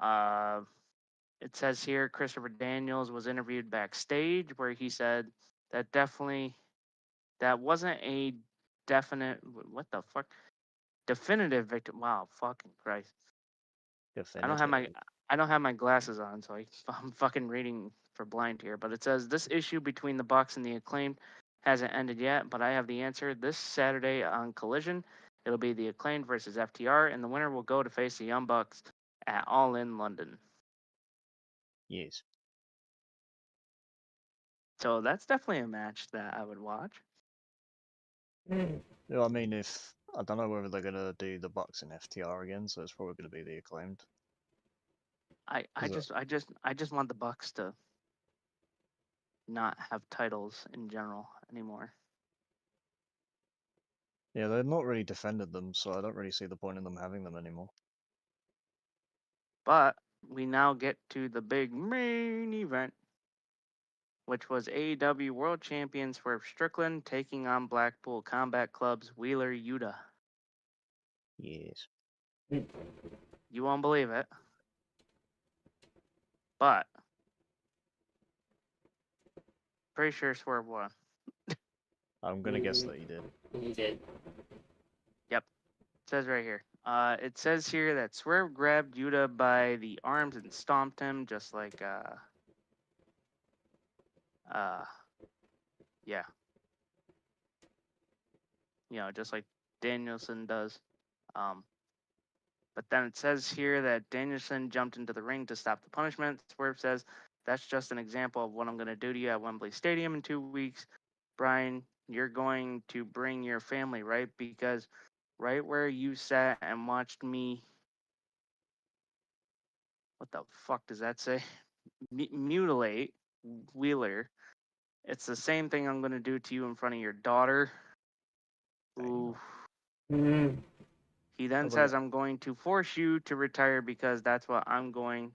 It says here Christopher Daniels was interviewed backstage where he said that wasn't a definitive victim. Wow, fucking Christ. I don't have my glasses on, so I'm fucking reading for blind here. But it says this issue between the Bucks and the Acclaimed hasn't ended yet, but I have the answer. This Saturday on Collision, it'll be the Acclaimed versus FTR, and the winner will go to face the Young Bucks at All In London. Yes. So that's definitely a match that I would watch. Yeah, I mean, if I don't know whether they're gonna do the Bucks and FTR again, so it's probably gonna be the Acclaimed. I just want the Bucks to not have titles in general anymore. Yeah, they're not really defended them, so I don't really see the point in them having them anymore. But we now get to the big main event, which was AEW World Champions Swerve Strickland taking on Blackpool Combat Club's Wheeler Yuta. Yes. You won't believe it, but pretty sure Swerve won. I'm gonna guess that he did. He did. Yep, it says right here. It says here that Swerve grabbed Yuta by the arms and stomped him, just like yeah, just like Danielson does. But then it says here that Danielson jumped into the ring to stop the punishment. Swerve says, "That's just an example of what I'm going to do to you at Wembley Stadium in 2 weeks. Brian, you're going to bring your family, right? Because right where you sat and watched me," what the fuck does that say? Mutilate Wheeler. It's the same thing I'm going to do to you in front of your daughter. Ooh. He then says, "I'm going to force you to retire because that's what I'm going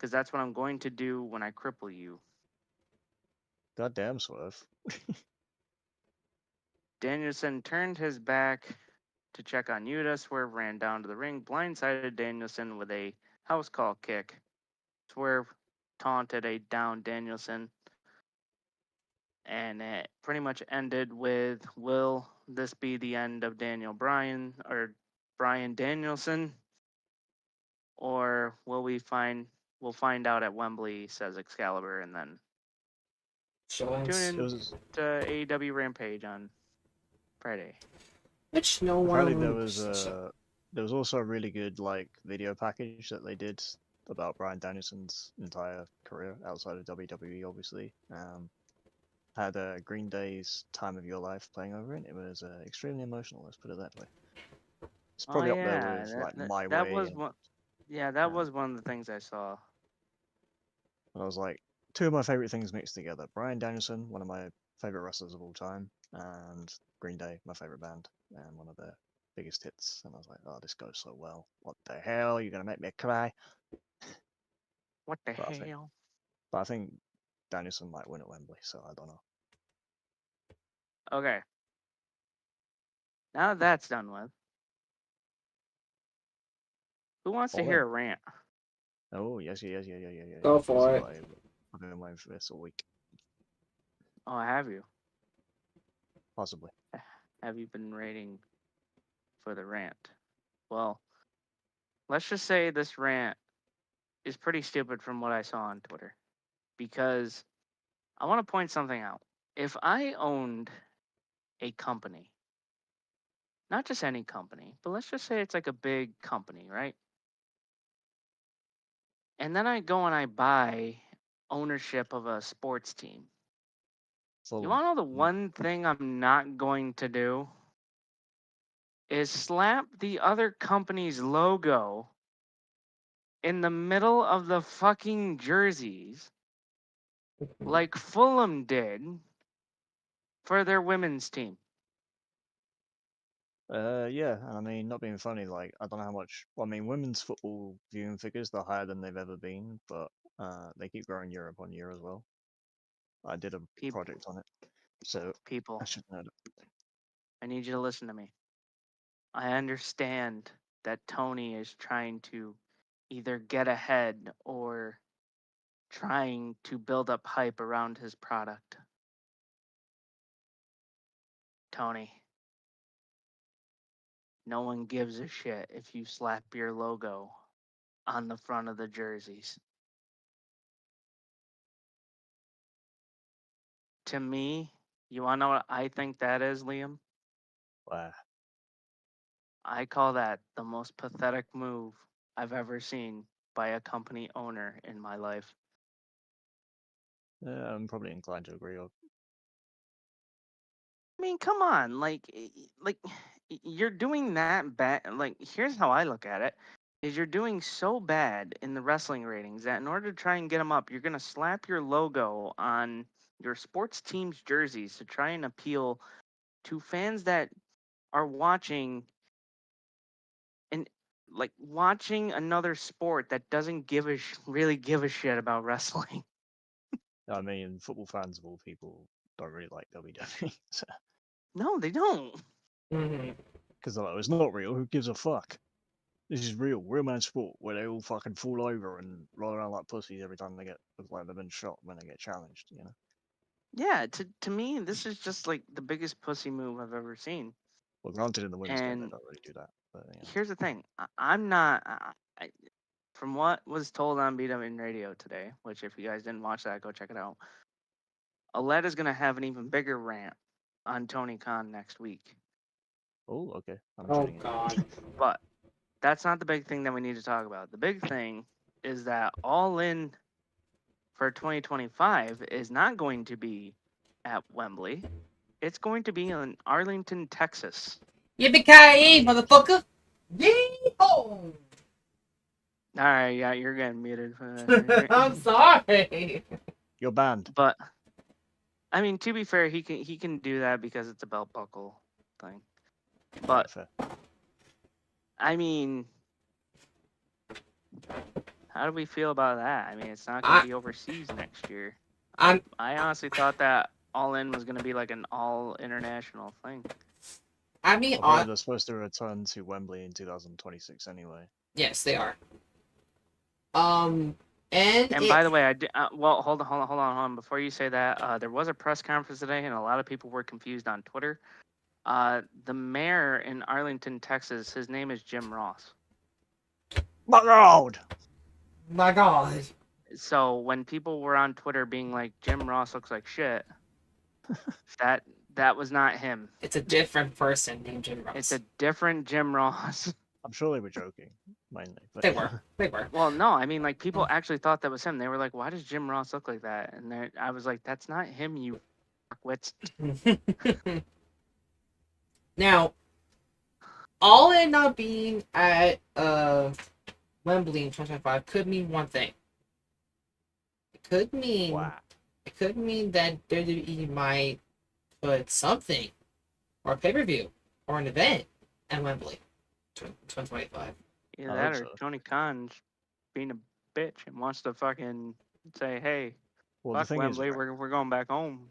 to do when I cripple you." Goddamn, Swerve. Danielson turned his back to check on Yuta. Swerve ran down to the ring, blindsided Danielson with a house call kick. Swerve taunted a down Danielson, and it pretty much ended with, will this be the end of Brian Danielson, or we'll find out at Wembley, says Excalibur. And then tune in to AEW Rampage on Friday. Which no one. Apparently there was there was also a really good like video package that they did about Bryan Danielson's entire career outside of WWE, obviously. Had Green Day's "Time of Your Life" playing over it. It was extremely emotional. Let's put it that way. It's probably up there with like "My that Way." was And, one. Yeah, that um, was one of the things I saw. and I was like, two of my favorite things mixed together: Bryan Danielson, one of my favorite wrestlers of all time, and Green Day, my favorite band, and one of their biggest hits. And I was like, oh, this goes so well. What the hell? You're gonna make me cry. What the But I think, hell? but I think Danielson might win at Wembley, so I don't know. Okay. Now that that's done with, who wants to All hear in. a rant? Oh yes. Go for it. I've been waiting for this all week, Oh, have you? possibly. Have you been waiting for the rant? Well, let's just say this rant is pretty stupid from what I saw on Twitter. Because I want to point something out. If I owned a company, not just any company, but let's just say it's like a big company, right? And then I go and I buy ownership of a sports team. You Fulham. want to know the one thing I'm not going to do? Is slap the other company's logo in the middle of the fucking jerseys like Fulham did for their women's team. Yeah. I mean, not being funny, like I don't know how much. Well, I mean, women's football viewing figures they're higher than they've ever been, but they keep growing year upon year as well. I did a project on it, so People, I should know that. I need you to listen to me. I understand that Tony is trying to either get ahead or trying to build up hype around his product. Tony, no one gives a shit if you slap your logo on the front of the jerseys. To me, you want to know what I think that is, Liam? Wow. I call that the most pathetic move I've ever seen by a company owner in my life. I'm probably inclined to agree. I mean, come on, you're doing that bad. Like, here's how I look at it: is you're doing so bad in the wrestling ratings that in order to try and get them up, you're gonna slap your logo on your sports team's jerseys to try and appeal to fans that are watching and like watching another sport that doesn't really give a shit about wrestling. I mean, football fans of all people don't really like WWE, No, they don't. because they're like, it's not real. Who gives a fuck? This is real man sport where they all fucking fall over and roll around like pussies every time they get look like they've been shot when they get challenged. You know. Yeah, to me, this is just like the biggest pussy move I've ever seen. Well, granted, in the women's game they And don't really do that, but yeah. here's the thing: I'm not. From what was told on BW Radio today, which if you guys didn't watch that, go check it out. Alette is gonna have an even bigger rant on Tony Khan next week. Oh, okay. I'm Oh tuning in. God. But that's not the big thing that we need to talk about. The big thing is that All In for 2025 is not going to be at Wembley. It's going to be in Arlington, Texas. Yippee-ki-yay, motherfucker! Yeehaw! All right, yeah, you're getting muted for that. I'm sorry. You're banned. But I mean, to be fair, he can do that because it's a belt buckle thing. But Fair. I mean, how do we feel about that? I mean, it's not going to be overseas next year. I honestly thought that All In was going to be like an all international thing. I mean, Well, they're supposed to return to Wembley in 2026 anyway. yes, they are. And by the way, I did, well, hold on. Before you say that, there was a press conference today, and a lot of people were confused on Twitter. The mayor in Arlington, Texas, his name is Jim Ross. My God! My God. So when people were on Twitter being like, Jim Ross looks like shit, that was not him. It's a different person named Jim Ross. It's a different Jim Ross. I'm sure they were joking mainly, but They were. They were. Well, no, I mean, like, people actually thought that was him. They were like, "Why does Jim Ross look like that?" And I was like, "That's not him, you fuckwits." Now, All In not being at Wembley in 2025 could mean one thing. It could mean wow. that WWE might put something or a pay-per-view or an event at Wembley 2025. Either I that hope or so. Tony Khan's being a bitch and wants to fucking say, "Hey, Well, the fuck thing is, Wembley, right? we're going back home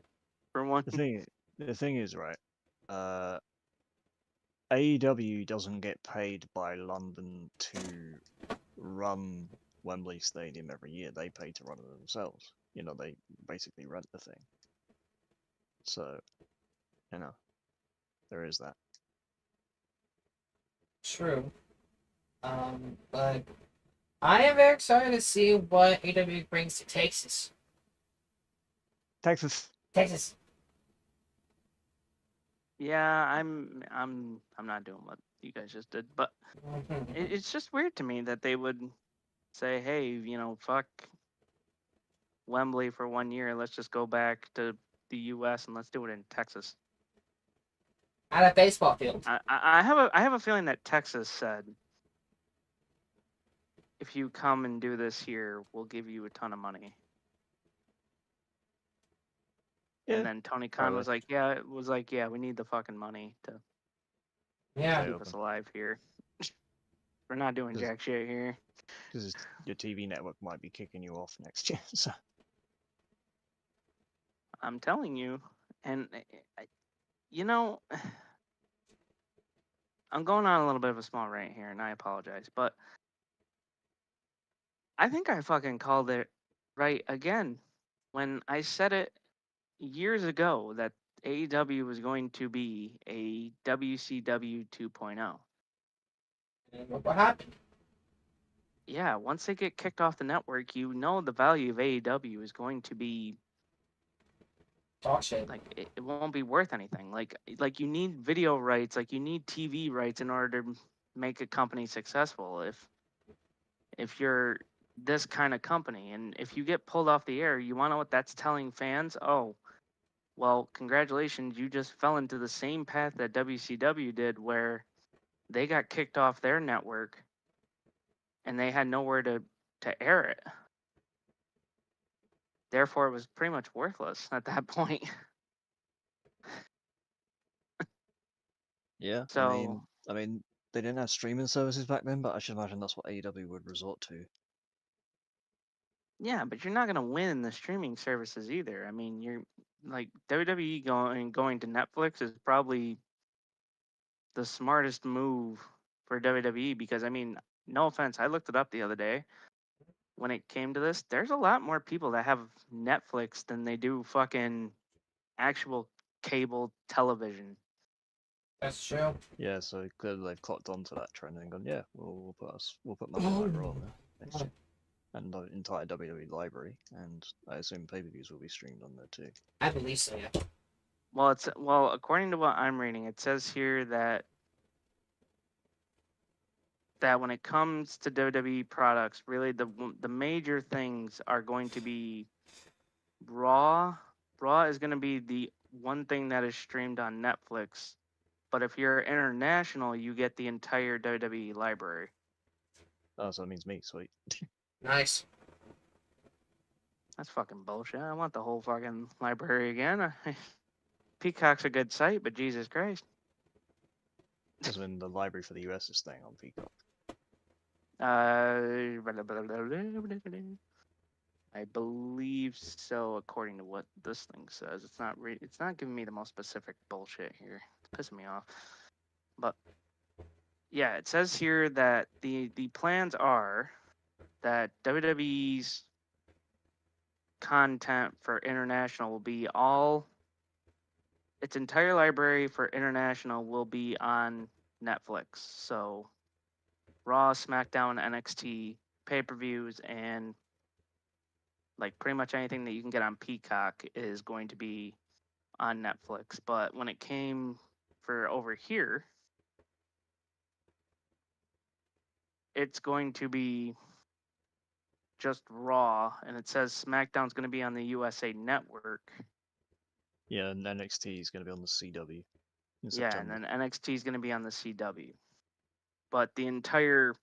for one." The thing is, right? Uh, AEW doesn't get paid by London to run Wembley Stadium every year. They pay to run it themselves. You know, they basically rent the thing. So, you know, there is that. True. But I am very excited to see what AEW brings to Texas. Texas. Texas. Yeah, I'm not doing what you guys just did, but it's just weird to me that they would say, "Hey, you know, fuck Wembley for 1 year. Let's just go back to the U.S. and let's do it in Texas." At a baseball field. I have a feeling that Texas said, "If you come and do this here, we'll give you a ton of money." Yeah, And then Tony Khan probably. was like, "Yeah, we need the fucking money to Yeah. Stay keep us open. alive here. We're not doing jack shit here." Because your TV network might be kicking you off next year. So, I'm telling you, and you know, I'm going on a little bit of a small rant here, and I apologize, but I think I fucking called it right again when I said it years ago that AEW was going to be a WCW 2.0. And look what happened. Yeah, once they get kicked off the network, you know the value of AEW is going to be Talk shit. like it won't be worth anything. Like you need video rights, like you need TV rights in order to make a company successful. If you're this kind of company and if you get pulled off the air, you want to know what that's telling fans? Oh, well, congratulations, you just fell into the same path that WCW did where they got kicked off their network and they had nowhere to air it. Therefore, it was pretty much worthless at that point. yeah, So, I mean, they didn't have streaming services back then, but I should imagine that's what AEW would resort to. yeah, but you're not going to win the streaming services either. I mean, you're like WWE going to Netflix is probably the smartest move for WWE because I mean, no offense, I looked it up the other day. When it came to this, there's a lot more people that have Netflix than they do fucking actual cable television. That's true. Yeah, so clearly they've clocked onto that trend and gone, yeah, we'll put Monday Night Raw on there next year, and the entire WWE library, and I assume pay-per-views will be streamed on there too. I believe so, yeah. Well, according to what I'm reading, it says here that when it comes to WWE products, really the major things are going to be Raw. Raw is going to be the one thing that is streamed on Netflix. But if you're international, you get the entire WWE library. Oh, so that means me, sweet. Nice. That's fucking bullshit. I want the whole fucking library again. Peacock's a good site, but Jesus Christ. Because when the library for the US is staying on Peacock. I believe so, according to what this thing says. It's not giving me the most specific bullshit here. It's pissing me off. But yeah, it says here that the plans are that WWE's content for international will be its entire library for international will be on Netflix. So Raw, SmackDown, NXT, pay-per-views, and like pretty much anything that you can get on Peacock is going to be on Netflix. But when it came for over here, it's going to be just Raw, and it says SmackDown's going to be on the USA Network. Yeah, and NXT is going to be on the CW in Yeah, September. and then NXT is going to be on the CW. But the entire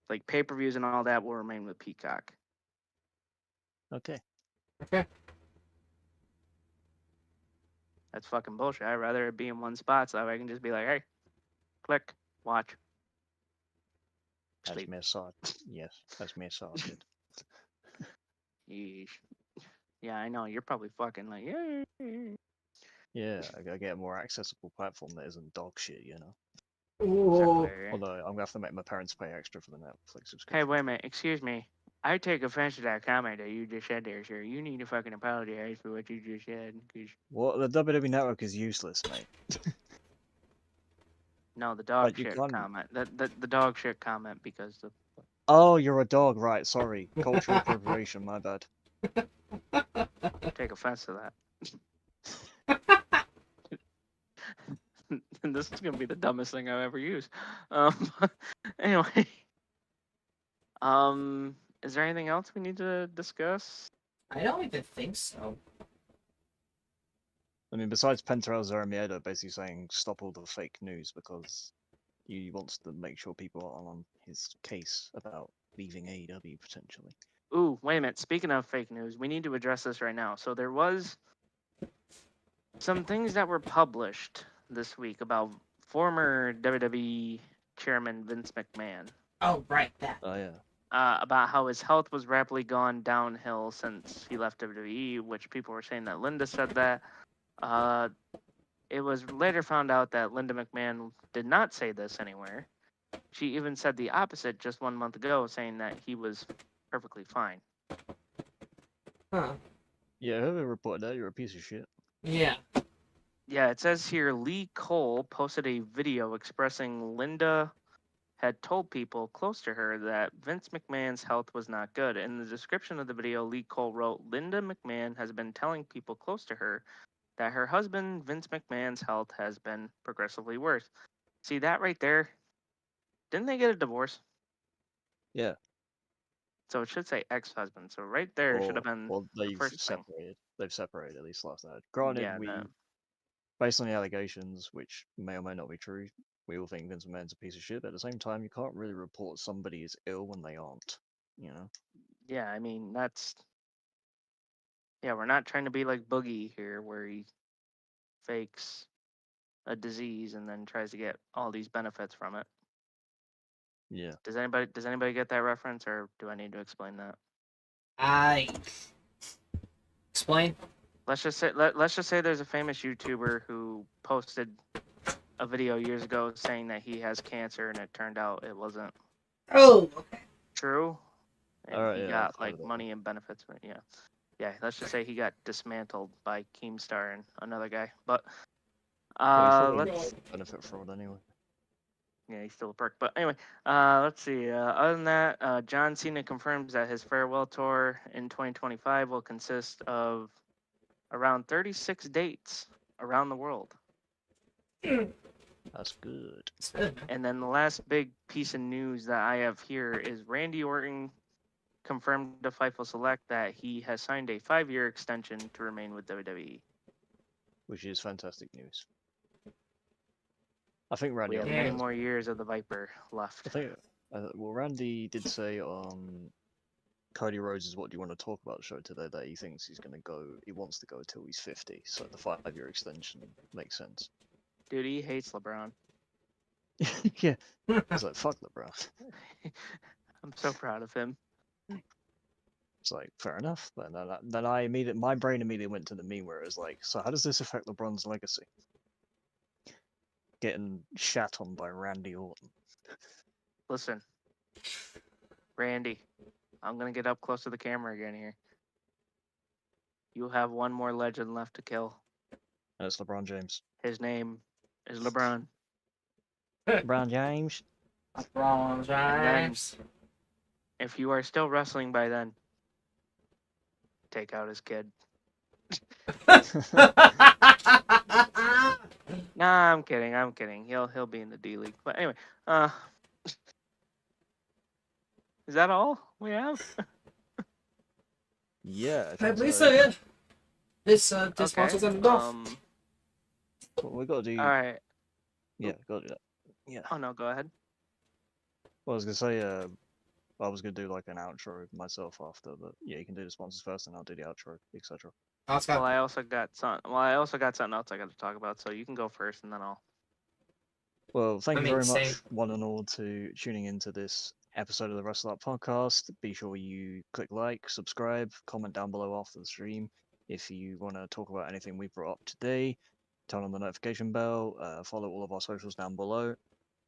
like pay-per-views and all that will remain with Peacock. Okay. Okay. That's fucking bullshit. I'd rather it be in one spot so that way I can just be like, hey, click, watch. That's Sleep. me aside. Yes, that's me aside. Yeesh. Yeah, I know. You're probably fucking like, yeah. Yeah, I gotta get a more accessible platform that isn't dog shit, you know. Ooh. Exactly. Although I'm gonna have to make my parents pay extra for the Netflix subscription. Hey, wait a minute. Excuse me. I take offense to that comment that you just said there, sir. You need to fucking apologize for what you just said. 'Cause What? The WWE Network is useless, mate. no, the dog Like, you shit can't- comment. The dog shit comment because the Oh, you're a dog, right? Sorry, cultural appropriation. My bad. take offense to that. And this is gonna be the dumbest thing I've ever used. Anyway, is there anything else we need to discuss? I don't even think so. I mean, besides Pentael Zaramieda basically saying stop all the fake news because he wants to make sure people are on his case about leaving AEW potentially. Ooh, wait a minute. Speaking of fake news, we need to address this right now. So there was some things that were published this week about former WWE chairman Vince McMahon. Oh, right, that. Oh yeah. About how his health was rapidly gone downhill since he left WWE, which people were saying that Linda said that. It was later found out that Linda McMahon did not say this anywhere. She even said the opposite just 1 month ago, saying that he was perfectly fine. Huh. Yeah, whoever reported that, you're a piece of shit. Yeah. Yeah, it says here Lee Cole posted a video expressing Linda had told people close to her that Vince McMahon's health was not good. In the description of the video, Lee Cole wrote, Linda McMahon has been telling people close to her that her husband, Vince McMahon's health has been progressively worse. See that right there? Didn't they get a divorce? Yeah. So it should say ex-husband. So right there it should have been Well, the they've first thing. separated. They've separated at least last night. Granted, Yeah, based on the allegations, which may or may not be true, we all think Vince McMahon's a piece of shit. But at the same time, you can't really report somebody is ill when they aren't. You know. yeah, I mean that's yeah, we're not trying to be like Boogie here, where he fakes a disease and then tries to get all these benefits from it. Yeah. Does anybody get that reference, or do I need to explain that? Explain. Let's just say there's a famous YouTuber who posted a video years ago saying that he has cancer, and it turned out it wasn't Oh, okay. true, and Alright, he yeah, got I've heard like of that. money and benefits from it. Yeah. Let's just say he got dismantled by Keemstar and another guy. But Well, let's benefit fraud anyway. yeah, he's still a perk. But anyway, let's see. Other than that, John Cena confirms that his farewell tour in 2025 will consist of around 36 dates around the world. That's good. It's good, man. And then the last big piece of news that I have here is Randy Orton confirmed to Fightful Select that he has signed a 5-year extension to remain with WWE. Which is fantastic news. I think We Randy. have Orton many has- more years of the Viper left. I think. Well, Randy did say on Cody Rhodes' What Do You Want to Talk About show today that he thinks he's going to go. He wants to go until he's 50. So the 5-year extension makes sense. Dude, he hates LeBron. Yeah. I was like, fuck LeBron. I'm so proud of him. It's like, fair enough. But then my brain immediately went to the meme where it was like, so how does this affect LeBron's legacy? Getting shat on by Randy Orton. Listen, Randy, I'm going to get up close to the camera again here. You have one more legend left to kill. And it's LeBron James. His name is LeBron. LeBron James. LeBron James. If you are still wrestling by then, take out his kid. Nah, I'm kidding. He'll be in the D League. But anyway, Is that all we have? Yeah, I think believe so. so, yeah. This Okay. sponsors ended off. Well, we gotta do. All right. Yeah, gotta do that. Yeah. Oh no, go ahead. Well, I was gonna say, I was gonna do like an outro myself after, but yeah, you can do the sponsors first, and I'll do the outro, etc. Well, I also got something else I got to talk about. So you can go first, and then I'll. Well, thank I you mean, very much, same. one and all, to tuning into this episode of the Wrestle Arc Podcast. Be sure you click like, subscribe, comment down below after the stream. If you want to talk about anything we brought up today, turn on the notification bell, follow all of our socials down below.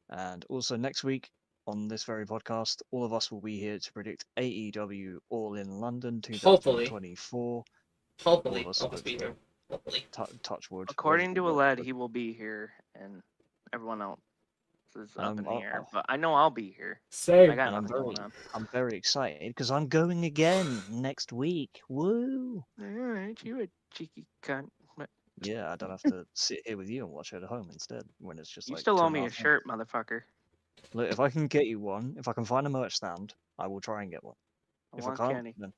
And also next week on this very podcast, all of us will be here to predict AEW All In London Hopefully. 2024. Hopefully, All of us, I'll be here. hopefully. Hopefully. Touch wood. According to We'll Aled, he will be here, and everyone else is up in the air. But I know I'll be here. I Same. got and nothing going on. I'm very excited because I'm going again next week. Woo! Alright, you a cheeky cunt. But Yeah, I don't have to sit here with you and watch it at home instead when it's just you like still owe 2.5 me a months. shirt, motherfucker. Look, if I can get you one, if I can find a merch stand, I will try and get one. I If want I can't, Kenny. then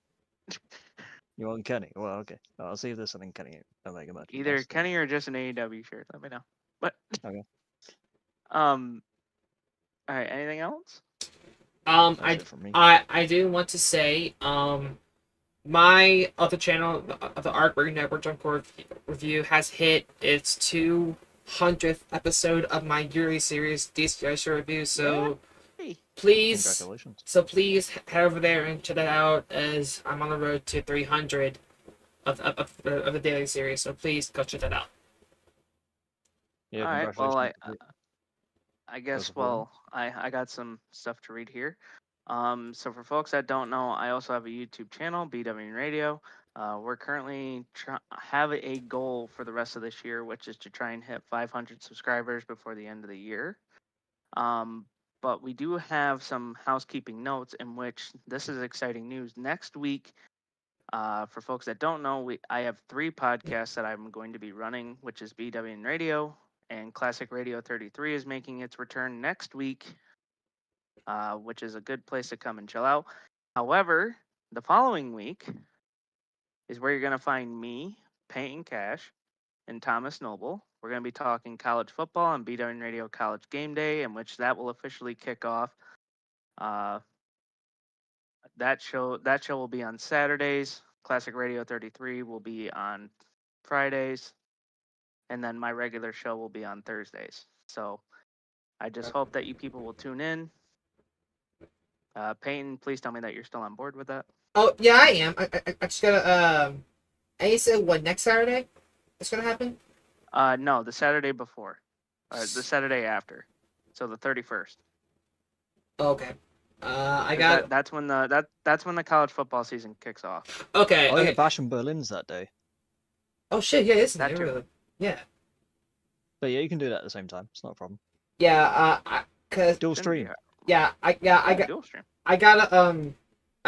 you want Kenny. Well, okay. I'll see if there's something Kenny Omega merch. Either Kenny or just an AEW shirt. Let me know. But Okay. all right. Anything else? That's it from me. I do want to say, my other channel, the Arc Network Jump Core Review, has hit its 200th episode of my yearly series, DCI Show Review. So Hey. please, Congratulations. head over there and check that out, as I'm on the road to 300 of the daily series. So please go check that out. Yeah, All right. Well, congratulations. I guess. support 'em. Well, I got some stuff to read here. So for folks that don't know, I also have a YouTube channel, BW Radio. We're currently have a goal for the rest of this year, which is to try and hit 500 subscribers before the end of the year. But we do have some housekeeping notes in which this is exciting news. Next week, for folks that don't know, I have 3 podcasts that I'm going to be running, which is BW Radio, and Classic Radio 33 is making its return next week, which is a good place to come and chill out. However, the following week is where you're going to find me, Peyton Cash, and Thomas Noble. We're going to be talking college football on BW Radio College Game Day, in which that will officially kick off. That show will be on Saturdays. Classic Radio 33 will be on Fridays, and then my regular show will be on Thursdays. So I just hope that you people will tune in. Peyton, please tell me that you're still on board with that. Oh yeah, I am. I just gotta And you said what, next Saturday? It's gonna happen? No, the Saturday before, the Saturday after, so the 31st. Okay. I got. That's when the college football season kicks off. Okay. Oh Okay. yeah, Bash and Berlin's that day. Oh shit! Yeah, it's That too. really. Yeah. But yeah, you can do that at the same time. It's not a problem. Yeah. Cause Dual Shouldn't be stream. hard. yeah, I got. Dual stream. I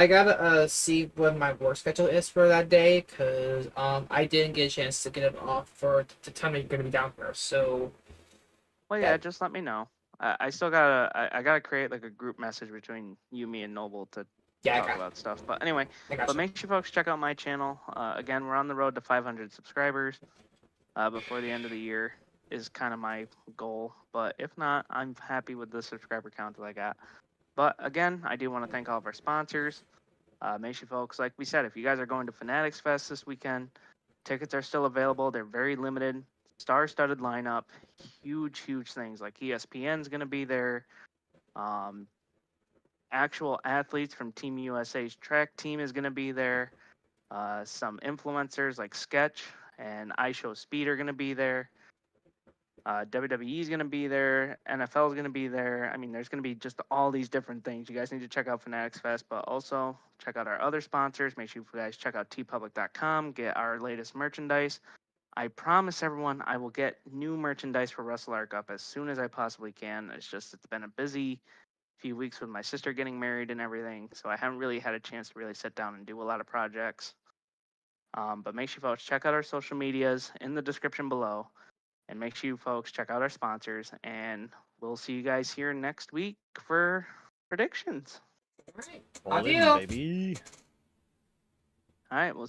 gotta see what my work schedule is for that day, cause I didn't get a chance to get it off for the time that you're gonna be down here. So Well, yeah, just let me know. I still gotta create like a group message between you, me, and Noble to yeah, talk about stuff. But anyway, I got but you. make sure folks check out my channel. Again, we're on the road to 500 subscribers before the end of the year is kind of my goal. But if not, I'm happy with the subscriber count that I got. But again, I do want to thank all of our sponsors. Make sure folks, like we said, if you guys are going to Fanatics Fest this weekend, tickets are still available. They're very limited, star-studded lineup, huge things. Like ESPN's going to be there. Actual athletes from Team USA's track team is going to be there. Some influencers like Sketch and iShow Speed are going to be there. WWE is going to be there. NFL is going to be there. I mean, there's going to be just all these different things. You guys need to check out Fanatics Fest, but also check out our other sponsors. Make sure you guys check out tpublic.com, get our latest merchandise. I promise everyone I will get new merchandise for Wrestle Arc up as soon as I possibly can. It's been a busy few weeks with my sister getting married and everything, so I haven't really had a chance to really sit down and do a lot of projects. But make sure you folks check out our social medias in the description below. And make sure you folks check out our sponsors, and we'll see you guys here next week for predictions. All right. All in, Adieu. baby. All right, we'll